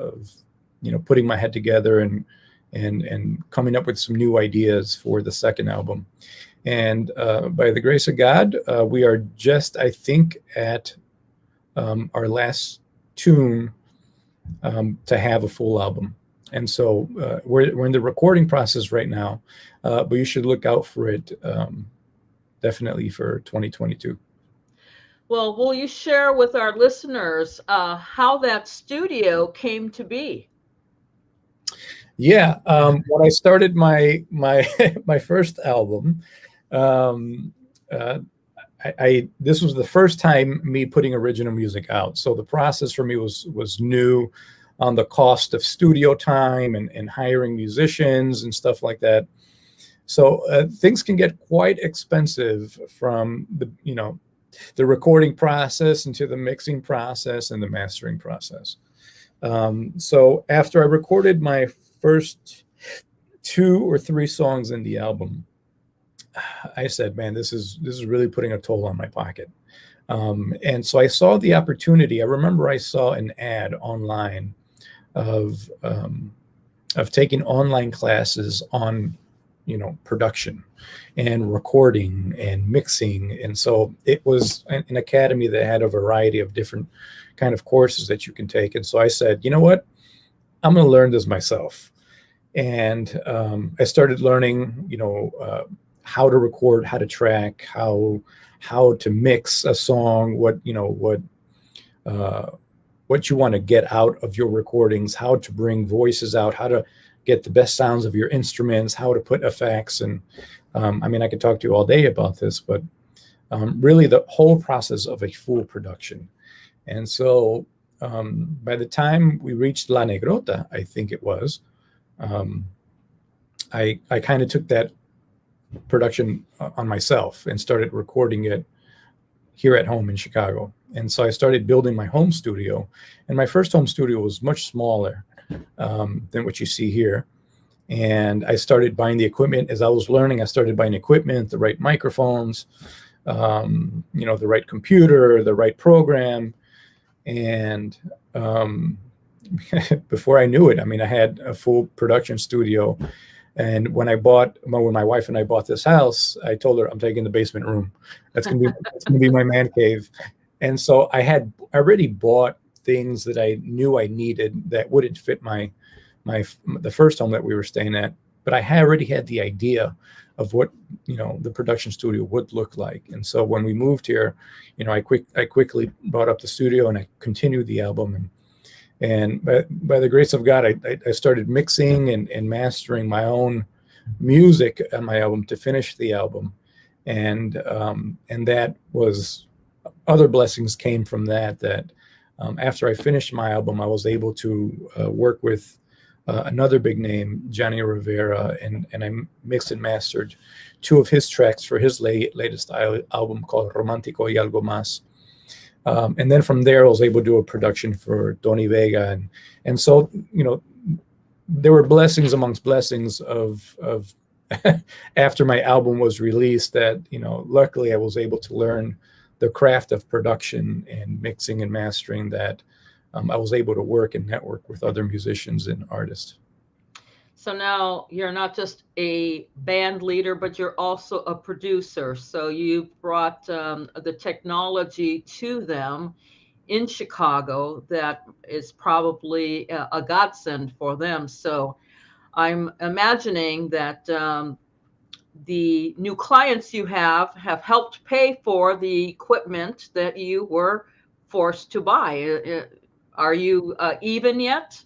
putting my head together and coming up with some new ideas for the second album. And by the grace of God, we are just, I think, at our last tune to have a full album. And so we're in the recording process right now, but you should look out for it definitely for 2022. Well, will you share with our listeners how that studio came to be? Yeah, when I started my first album, this was the first time me putting original music out. So the process for me was new on the cost of studio time and hiring musicians and stuff like that. So things can get quite expensive from the recording process into the mixing process and the mastering process. So after I recorded my first 2 or 3 songs in the album, I said, man, this is really putting a toll on my pocket. And so I saw the opportunity. I remember I saw an ad online of taking online classes on, production and recording and mixing. And so it was an academy that had a variety of different kind of courses that you can take. And so I said, you know what? I'm going to learn this myself. And I started learning, how to record, how to track, how to mix a song, what you want to get out of your recordings, how to bring voices out, how to get the best sounds of your instruments, how to put effects. And I could talk to you all day about this, but really the whole process of a full production. And so by the time we reached La Negrota, I think it was, I kind of took that production on myself and started recording it here at home in Chicago. And so I started building my home studio, and my first home studio was much smaller than what you see here. And I started buying the equipment. As I was learning, I started buying equipment, the right microphones, the right computer, the right program. And before I knew it, I had a full production studio. And when my wife and I bought this house, I told her I'm taking the basement room. That's gonna be my man cave. And so I had already bought things that I knew I needed that wouldn't fit the first home that we were staying at. But I already had the idea of what the production studio would look like. And so when we moved here, I quickly brought up the studio and I continued the album. And by the grace of God, I started mixing and mastering my own music on my album to finish the album. And that was, other blessings came from that after I finished my album, I was able to work with another big name, Johnny Rivera, and I mixed and mastered 2 of his tracks for his latest album called Romántico y Algo Más. And then from there, I was able to do a production for Tony Vega, and so there were blessings amongst blessings of after my album was released that luckily I was able to learn the craft of production and mixing and mastering that I was able to work and network with other musicians and artists. So now you're not just a band leader, but you're also a producer. So you brought the technology to them in Chicago that is probably a godsend for them. So I'm imagining that the new clients you have helped pay for the equipment that you were forced to buy. Are you even yet?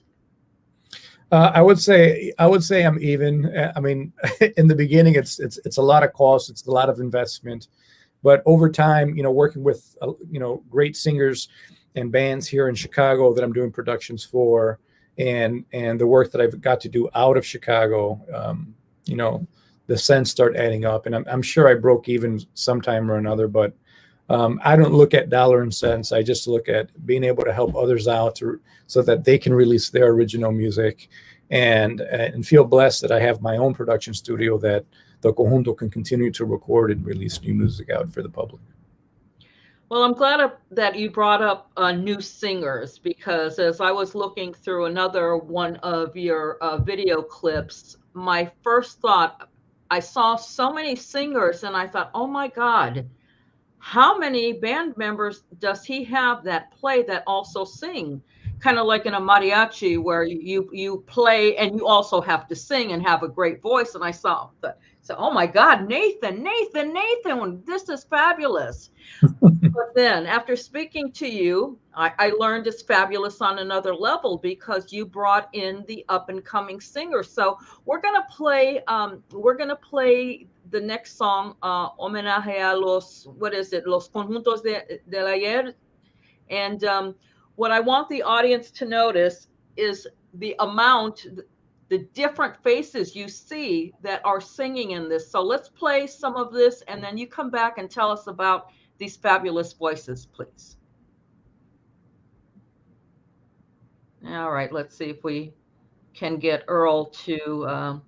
I would say I'm even. I mean, in the beginning, it's a lot of cost, it's a lot of investment, but over time, working with great singers and bands here in Chicago that I'm doing productions for, and the work that I've got to do out of Chicago, the cents start adding up, and I'm sure I broke even sometime or another, but I don't look at dollar and cents. I just look at being able to help others out so that they can release their original music, and feel blessed that I have my own production studio that the Conjunto can continue to record and release new music out for the public. Well, I'm glad that you brought up new singers, because as I was looking through another one of your video clips, my first thought, I saw so many singers and I thought, oh my God, how many band members does he have that play that also sing? Kind of like in a mariachi where you play and you also have to sing and have a great voice. And I saw that. So, oh my God, Nathan, this is fabulous. But then after speaking to you, I learned it's fabulous on another level because you brought in the up and coming singer. So we're gonna play the next song, homenaje a los conjuntos del ayer. And what I want the audience to notice is the different faces you see that are singing in this. So let's play some of this, and then you come back and tell us about these fabulous voices, please. All right, let's see if we can get Earl to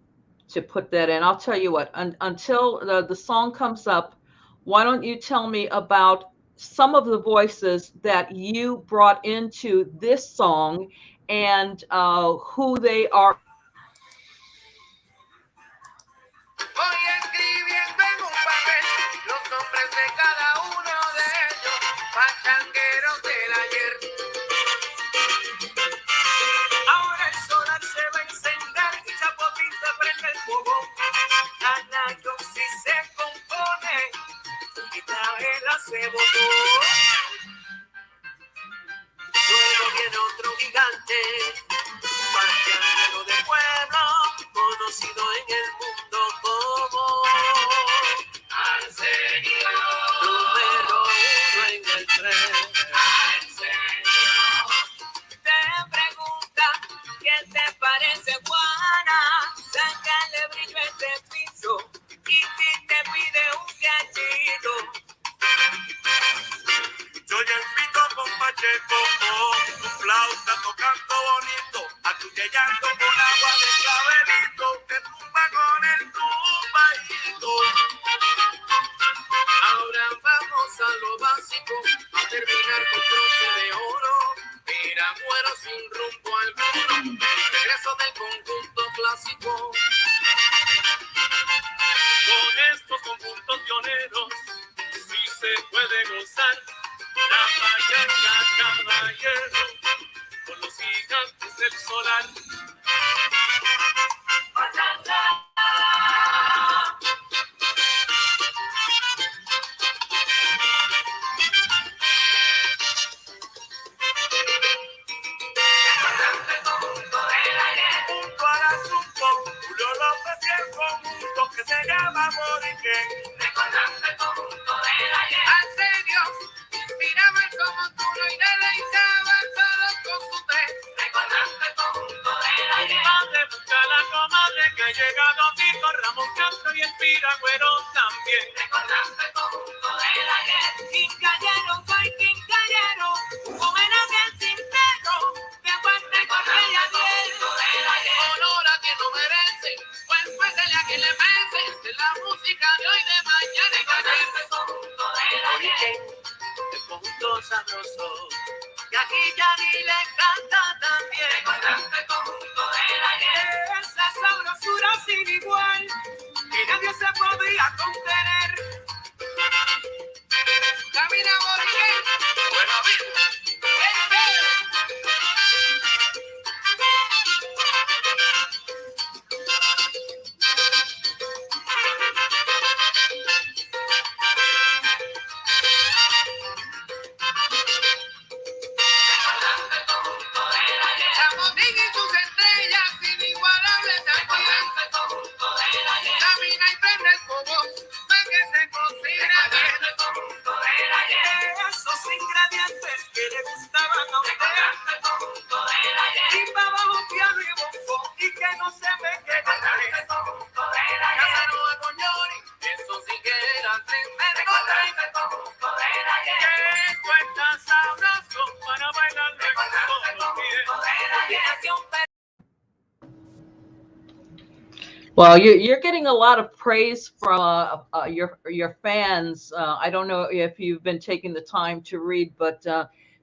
put that in. I'll tell you what, until the song comes up, why don't you tell me about some of the voices that you brought into this song and who they are. Luego viene otro gigante, mañanero de pueblo, conocido en el mundo como Arsenio, número 1 en el tren. Arsenio. Te pregunta, ¿qué te parece, Juana? Sácale brillo a este piso y si te pide un cachito. Yo ya invito con Pacheco, con tu flauta tocando bonito, atullando con agua de clavelito, que tumba con el tumbadito. Ahora vamos a lo básico, a terminar con broche de oro. Mira, muero sin rumbo alguno, regreso del conjunto clásico. Con estos conjuntos pioneros, sí se puede gozar. La mañana caballero, con los gigantes del solar. Junto al asunto, Julio López y el conjunto que se llama Borikén. Recordando el conjunto del ayer. ¿En serio? Miraban como tú no y deleitaban todos con su tren. Recordando el conjunto del ayer. agüero también. Recordando el conjunto del ayer. Quincallero, soy quincallero, homenaje al sincero, que fuerte con el ayer. Honor a quien lo merece, pues pésele a quien le pese, de la música de hoy, de mañana y de ayer. El conjunto del ayer. El conjunto sabroso, y aquí ya ni le canta también. Recordando el conjunto del ayer. Esa sabrosura sin igual, que nadie se podía contener. Camina Borikén, buena vida. Chamotín y sus estrellas inigualables también. Camina y prende el fuego para que se cocine bien. Esos ingredientes que le gustaban a usted. Timba bajo piano y bombo y que no se me quede atrás. Casanova con Yori, eso sí que era tremendo. Que tú estás sabroso para bailarlo con solo pies. Well, you're getting a lot of praise from your fans. I don't know if you've been taking the time to read, but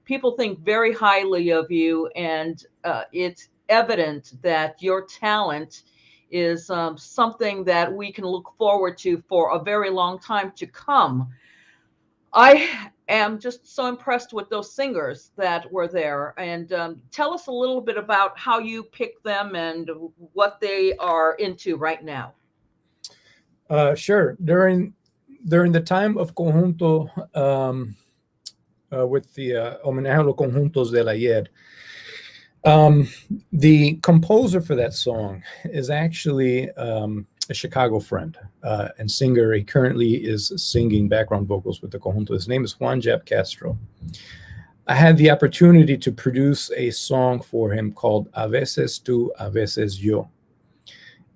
people think very highly of you, and it's evident that your talent is something that we can look forward to for a very long time to come. I am just so impressed with those singers that were there. And tell us a little bit about how you picked them and what they are into right now. Sure. During the time of Conjunto, with the Homenaje a los Conjuntos del Ayer, the composer for that song is actually a Chicago friend and singer. He currently is singing background vocals with the Conjunto. His name is Juan Jap Castro. I had the opportunity to produce a song for him called A veces tú, a veces yo.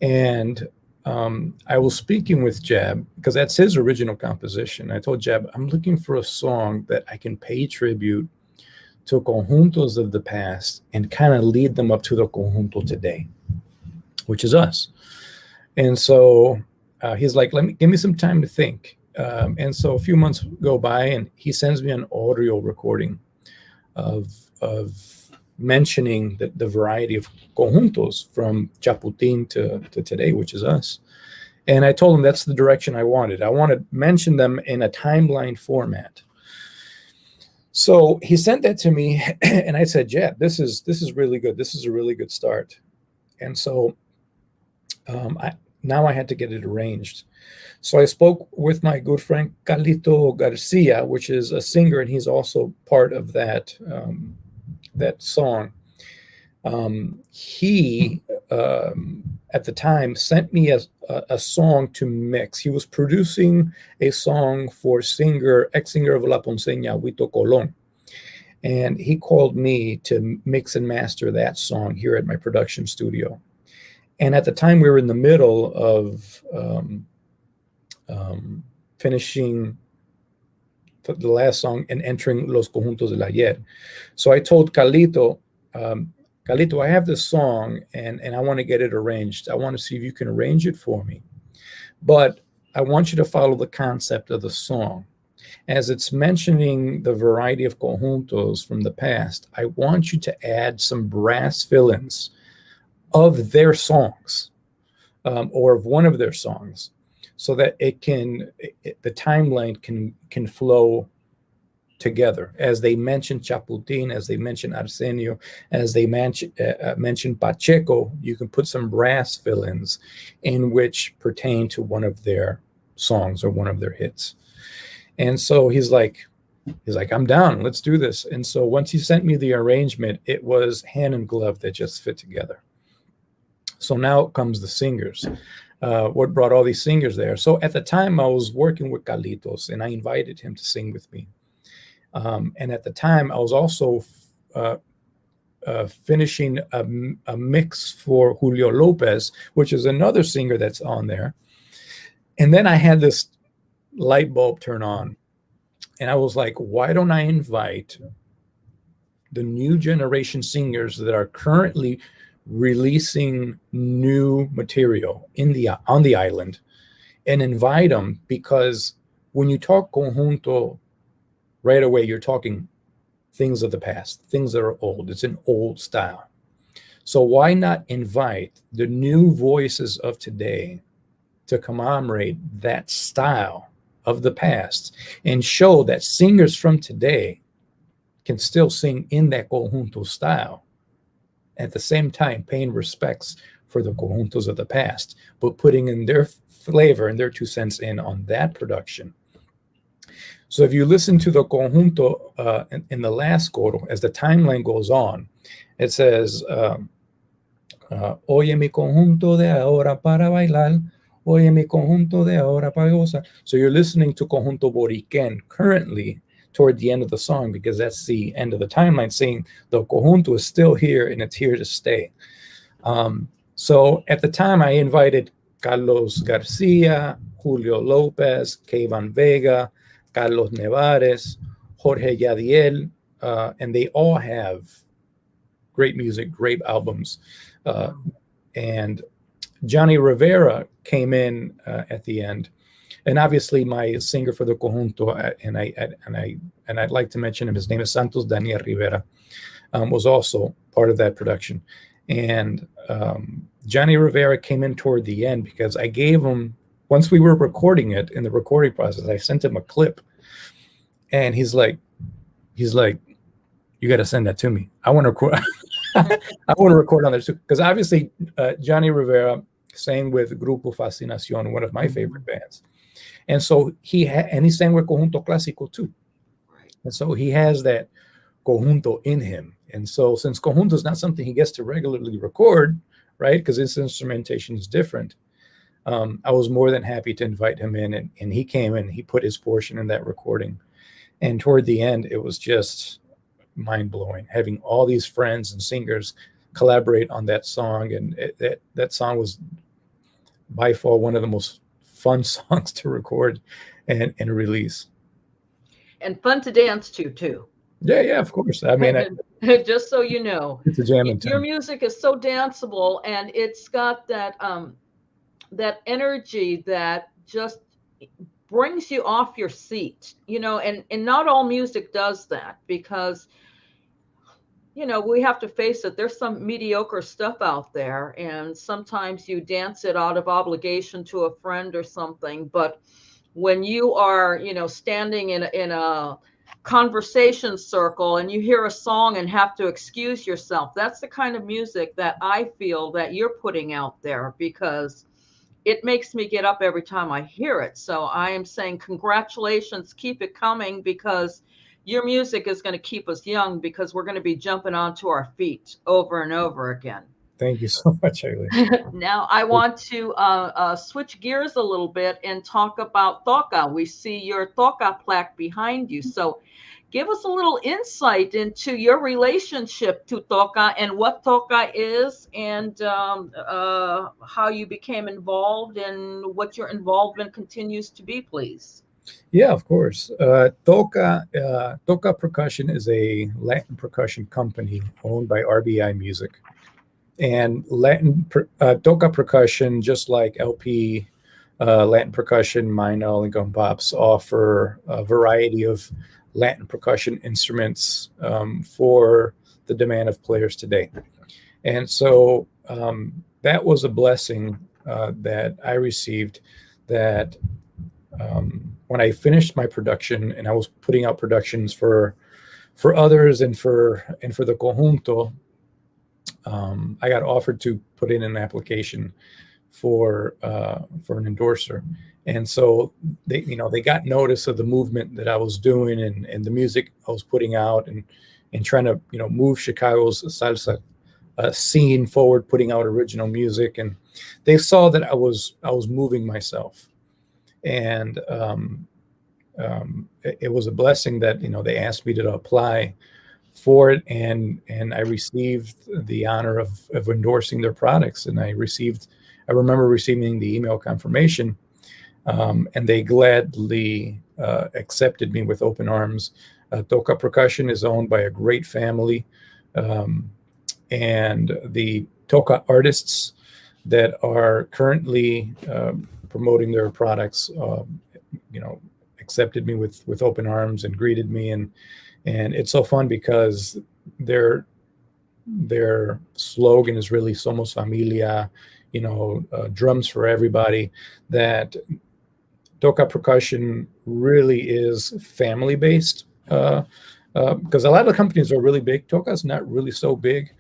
And I was speaking with Jab because that's his original composition. I told Jab, I'm looking for a song that I can pay tribute to conjuntos of the past and kind of lead them up to the conjunto today, which is us. And so he's like, give me some time to think. And so a few months go by and he sends me an audio recording of mentioning the variety of conjuntos from Chaputin to today, which is us. And I told him that's the direction I wanted. I wanted to mention them in a timeline format. So he sent that to me and I said, Jeb, this is really good. This is a really good start. And so now I had to get it arranged. So I spoke with my good friend Carlito Garcia, which is a singer, and he's also part of that that song. He at the time sent me a song to mix. He was producing a song for ex-singer of La Ponceña, Huito Colón. And he called me to mix and master that song here at my production studio. And at the time, we were in the middle of finishing the last song and entering Los Conjuntos del Ayer. So I told Carlito, Carlito, I have this song and I want to get it arranged. I want to see if you can arrange it for me. But I want you to follow the concept of the song. As it's mentioning the variety of conjuntos from the past, I want you to add some brass fill-ins of their songs, or of one of their songs, so that the timeline can flow together. As they mention Chaputin, as they mention Arsenio, as they mention Pacheco, you can put some brass fill-ins in which pertain to one of their songs or one of their hits. And so he's like, I'm down, let's do this. And so once he sent me the arrangement, it was hand and glove that just fit together. So now comes the singers. What brought all these singers there? So at the time I was working with Carlitos and I invited him to sing with me. And at the time I was also finishing a mix for Julio Lopez, which is another singer that's on there. And then I had this light bulb turn on, and I was like, why don't I invite the new generation singers that are currently releasing new material on the island, and invite them? Because when you talk conjunto, right away you're talking things of the past, things that are old. It's an old style. So why not invite the new voices of today to commemorate that style of the past and show that singers from today can still sing in that conjunto style, at the same time paying respects for the conjuntos of the past, but putting in their flavor and their 2 cents in on that production. So if you listen to the conjunto in the last coro, as the timeline goes on, it says, Oye mi conjunto de ahora para bailar, oye mi conjunto de ahora para gozar. So you're listening to Conjunto Borikén currently toward the end of the song, because that's the end of the timeline, saying the conjunto is still here and it's here to stay. So at the time, I invited Carlos Garcia, Julio Lopez, Kevin Vega, Carlos Nevares, Jorge Yadiel, and they all have great music, great albums. And Johnny Rivera came in at the end, and obviously my singer for the conjunto, and I'd like to mention him. His name is Santos Daniel Rivera, was also part of that production. And Johnny Rivera came in toward the end because I gave him, once we were recording it in the recording process, I sent him a clip, and he's like, you got to send that to me. I want to record. I want to record on there too, because obviously Johnny Rivera sang with Grupo Fascinación, one of my favorite bands, and so he sang with Conjunto Clásico too, and so he has that conjunto in him. And so since conjunto is not something he gets to regularly record, right, because his instrumentation is different, I was more than happy to invite him in, and he came in, he put his portion in that recording, and toward the end it was just mind-blowing having all these friends and singers collaborate on that song. And that song was by far one of the most fun songs to record and release, and fun to dance to too. Yeah, of course. I mean, just so you know, it's a jam in your music is so danceable, and it's got that that energy that just brings you off your seat, and not all music does that, because we have to face it, there's some mediocre stuff out there, and sometimes you dance it out of obligation to a friend or something. But when you are standing in a conversation circle and you hear a song and have to excuse yourself, that's the kind of music that I feel that you're putting out there, because it makes me get up every time I hear it. So I am saying congratulations, keep it coming, because your music is going to keep us young, because we're going to be jumping onto our feet over and over again. Thank you so much, Eileen. Now I want to switch gears a little bit and talk about toca. We see your toca plaque behind you. So give us a little insight into your relationship to toca and what toca is, and how you became involved and what your involvement continues to be, please. Yeah, of course. Toca Percussion is a Latin percussion company owned by RBI Music. And Toca Percussion, just like LP, Latin Percussion, Minor, and Gun Pops, offer a variety of Latin percussion instruments for the demand of players today. And so that was a blessing that I received, that when I finished my production and I was putting out productions for others and for the conjunto, I got offered to put in an application for an endorser. And so they got notice of the movement that I was doing and the music I was putting out and trying to move Chicago's salsa scene forward, putting out original music, and they saw that I was moving myself. And it was a blessing that they asked me to apply for it, and I received the honor of endorsing their products. And I remember receiving the email confirmation and they gladly accepted me with open arms. Toca Percussion is owned by a great family, and the Toca artists that are currently promoting their products, accepted me with open arms and greeted me, and it's so fun because their slogan is really Somos Familia, drums for everybody. That Toca Percussion really is family based, because a lot of companies are really big. Toca's not really so big,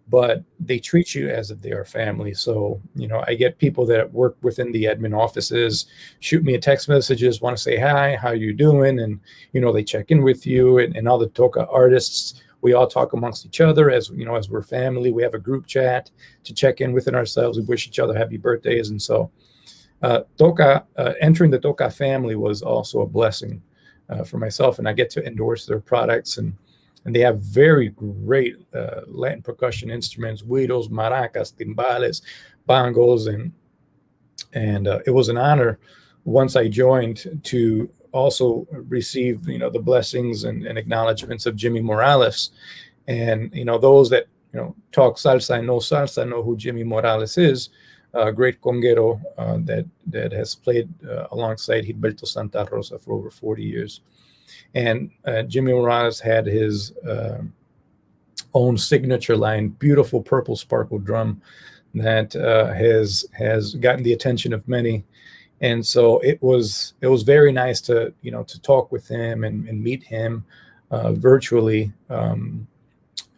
but they treat you as if they are family. So, I get people that work within the admin offices, shoot me a text messages, want to say, hi, how you doing? And, they check in with you, and all the Toca artists, we all talk amongst each other as we're family. We have a group chat to check in within ourselves. We wish each other happy birthdays. And so Toca, entering the Toca family was also a blessing for myself. And I get to endorse their products, and they have very great Latin percussion instruments, guidos, maracas, timbales, bongos, and it was an honor once I joined to also receive the blessings and acknowledgments of Jimmy Morales. And those that talk salsa and know who Jimmy Morales is, a great conguero that has played alongside Gilberto Santa Rosa for over 40 years. And Jimmy Morales had his own signature line, beautiful purple sparkle drum that has gotten the attention of many. And so it was very nice to talk with him and meet him virtually,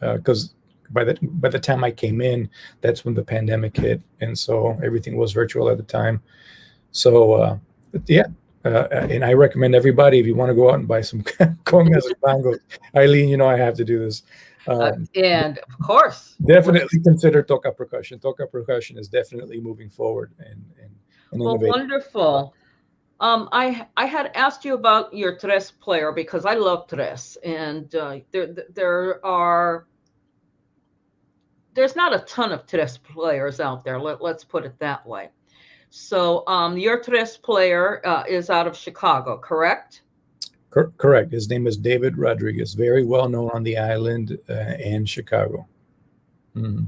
because by the time I came in, that's when the pandemic hit, and so everything was virtual at the time. So and I recommend everybody, if you want to go out and buy some congas and bongos, Eileen, I have to do this. And of course, definitely consider Toca Percussion. Toca Percussion is definitely moving forward and innovating. Wonderful. I had asked you about your tres player because I love tres, and there's not a ton of tres players out there. Let's put it that way. So your tres player is out of Chicago, correct? Correct. His name is David Rodriguez, very well known on the island and Chicago. Mm-hmm.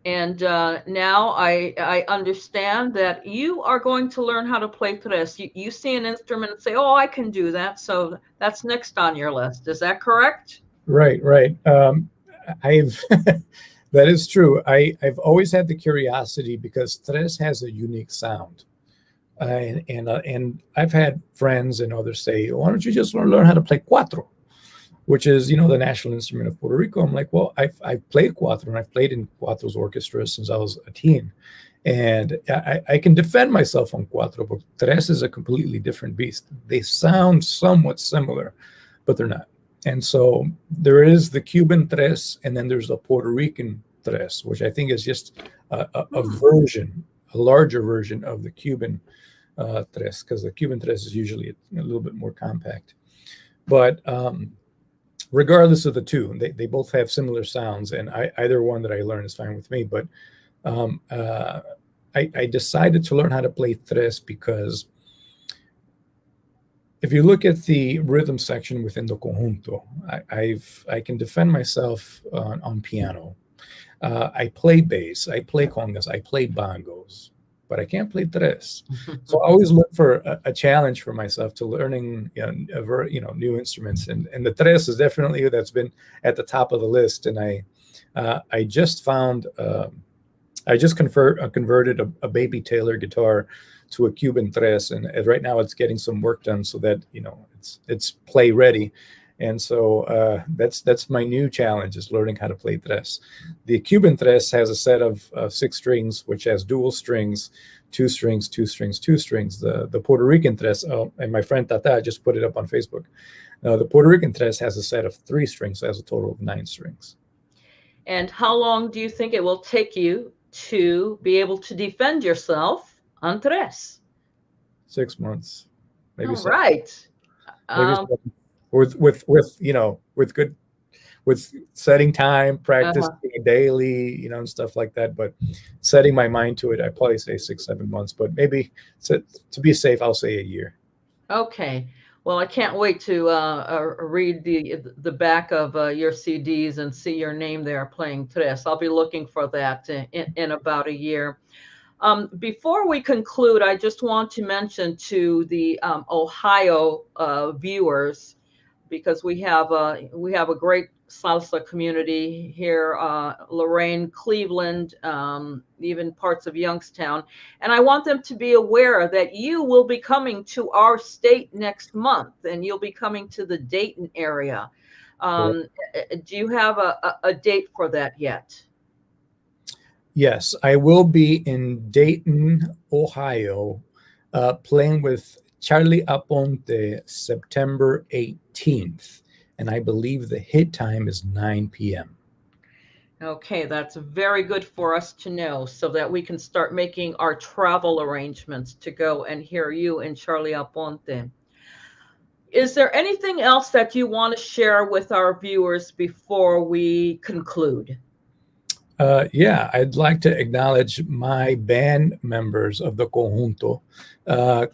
And now I understand that you are going to learn how to play tres. You see an instrument and say, oh, I can do that. So that's next on your list. Is that correct? Right. That is true. I've always had the curiosity because tres has a unique sound. And I've had friends and others say, why don't you just learn how to play cuatro, which is, the national instrument of Puerto Rico. I'm like, well, I've played cuatro, and I've played in cuatro's orchestra since I was a teen. And I can defend myself on cuatro, but tres is a completely different beast. They sound somewhat similar, but they're not. And so there is the Cuban tres, and then there's the Puerto Rican tres, which I think is just a larger version of the Cuban tres, because the Cuban tres is usually a little bit more compact. But regardless of the two, they both have similar sounds, and either one that I learn is fine with me. But I decided to learn how to play tres because if you look at the rhythm section within the conjunto, I can defend myself on piano. I play bass, I play congas, I play bongos, but I can't play tres. So I always look for a challenge for myself to learning new instruments, and the tres is definitely that's been at the top of the list. And I just found I just converted a baby Taylor guitar to a Cuban tres, and right now it's getting some work done so that it's play ready. And so that's my new challenge, is learning how to play tres. The Cuban tres has a set of 6 strings, which has dual strings, 2 strings, 2 strings, 2 strings. The Puerto Rican tres, and my friend Tata just put it up on Facebook. The Puerto Rican tres has a set of 3 strings, so it has a total of 9 strings. And how long do you think it will take you to be able to defend yourself on tres? 6 months, maybe. All right. Maybe with with setting time, Uh-huh. practicing daily, you know, and stuff like that. But setting my mind to it, I probably say 6-7 months, but maybe to be safe, I'll say a year. Okay. Well, I can't wait to read the back of your CDs and see your name there playing Tres. I'll be looking for that in about a year. Before we conclude, I just want to mention to the Ohio viewers, because we have a great salsa community here, Lorain, Cleveland, even parts of Youngstown. And I want them to be aware that you will be coming to our state next month, and you'll be coming to the Dayton area. Do you have a date for that yet? Yes, I will be in Dayton, Ohio, playing with Charlie Aponte September 18th. And I believe the hit time is 9 p.m. Okay, that's very good for us to know so that we can start making our travel arrangements to go and hear you and Charlie Aponte. Is there anything else that you want to share with our viewers before we conclude? Yeah, I'd like to acknowledge my band members of the Conjunto.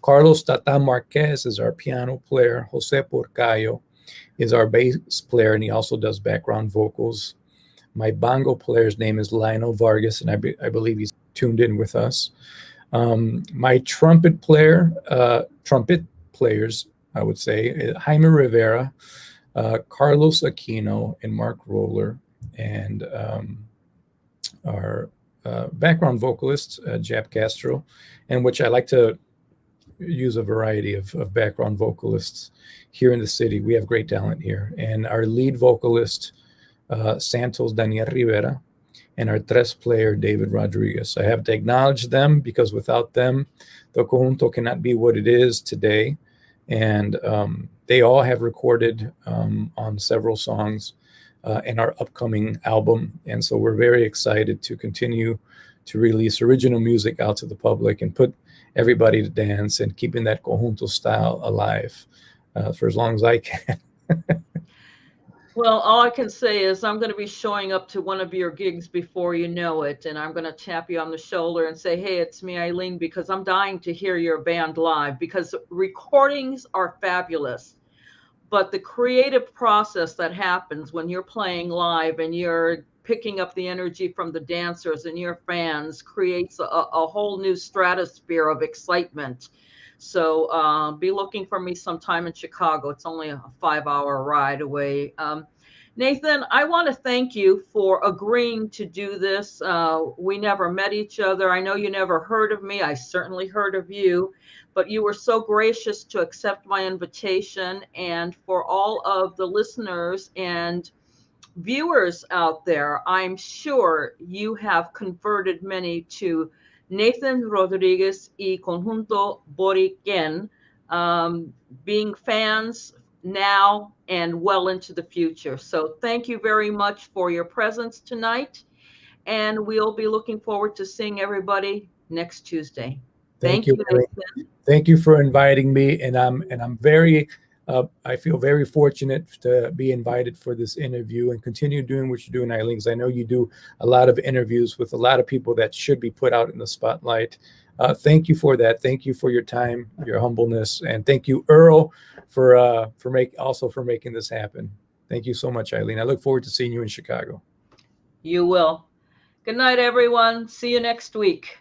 Carlos Tata Marquez is our piano player. Jose Porcayo is our bass player, and he also does background vocals. My bongo player's name is Lionel Vargas, and I believe he's tuned in with us. My trumpet players, I would say, Jaime Rivera, Carlos Aquino, and Mark Roller, and our background vocalist, Jap Castro, and which I like to use a variety of background vocalists here in the city. We have great talent here. And our lead vocalist, Santos Daniel Rivera, and our tres player, David Rodriguez. I have to acknowledge them because without them, the Conjunto cannot be what it is today. And they all have recorded on several songs in our upcoming album. And so we're very excited to continue to release original music out to the public and put everybody to dance and keeping that Conjunto style alive for as long as I can. Well, all I can say is I'm going to be showing up to one of your gigs before you know it, and I'm going to tap you on the shoulder and say, hey, it's me, Eileen, because I'm dying to hear your band live, because recordings are fabulous. But the creative process that happens when you're playing live and you're picking up the energy from the dancers and your fans creates a whole new stratosphere of excitement. So be looking for me sometime in Chicago. It's only a 5-hour ride away. Nathan, I want to thank you for agreeing to do this. We never met each other. I know you never heard of me. I certainly heard of you, but you were so gracious to accept my invitation. And for all of the listeners and viewers out there, I'm sure you have converted many to Nathan Rodriguez y Conjunto Borikén, being fans now and well into the future. So thank you very much for your presence tonight. And we'll be looking forward to seeing everybody next Tuesday. Thank you, Nathan. Thank you for inviting me. And I'm very I feel very fortunate to be invited for this interview and continue doing what you're doing, Eileen, because I know you do a lot of interviews with a lot of people that should be put out in the spotlight. Thank you for that. Thank you for your time, your humbleness, and thank you, Earl, for making this happen. Thank you so much, Eileen. I look forward to seeing you in Chicago. You will. Good night, everyone. See you next week.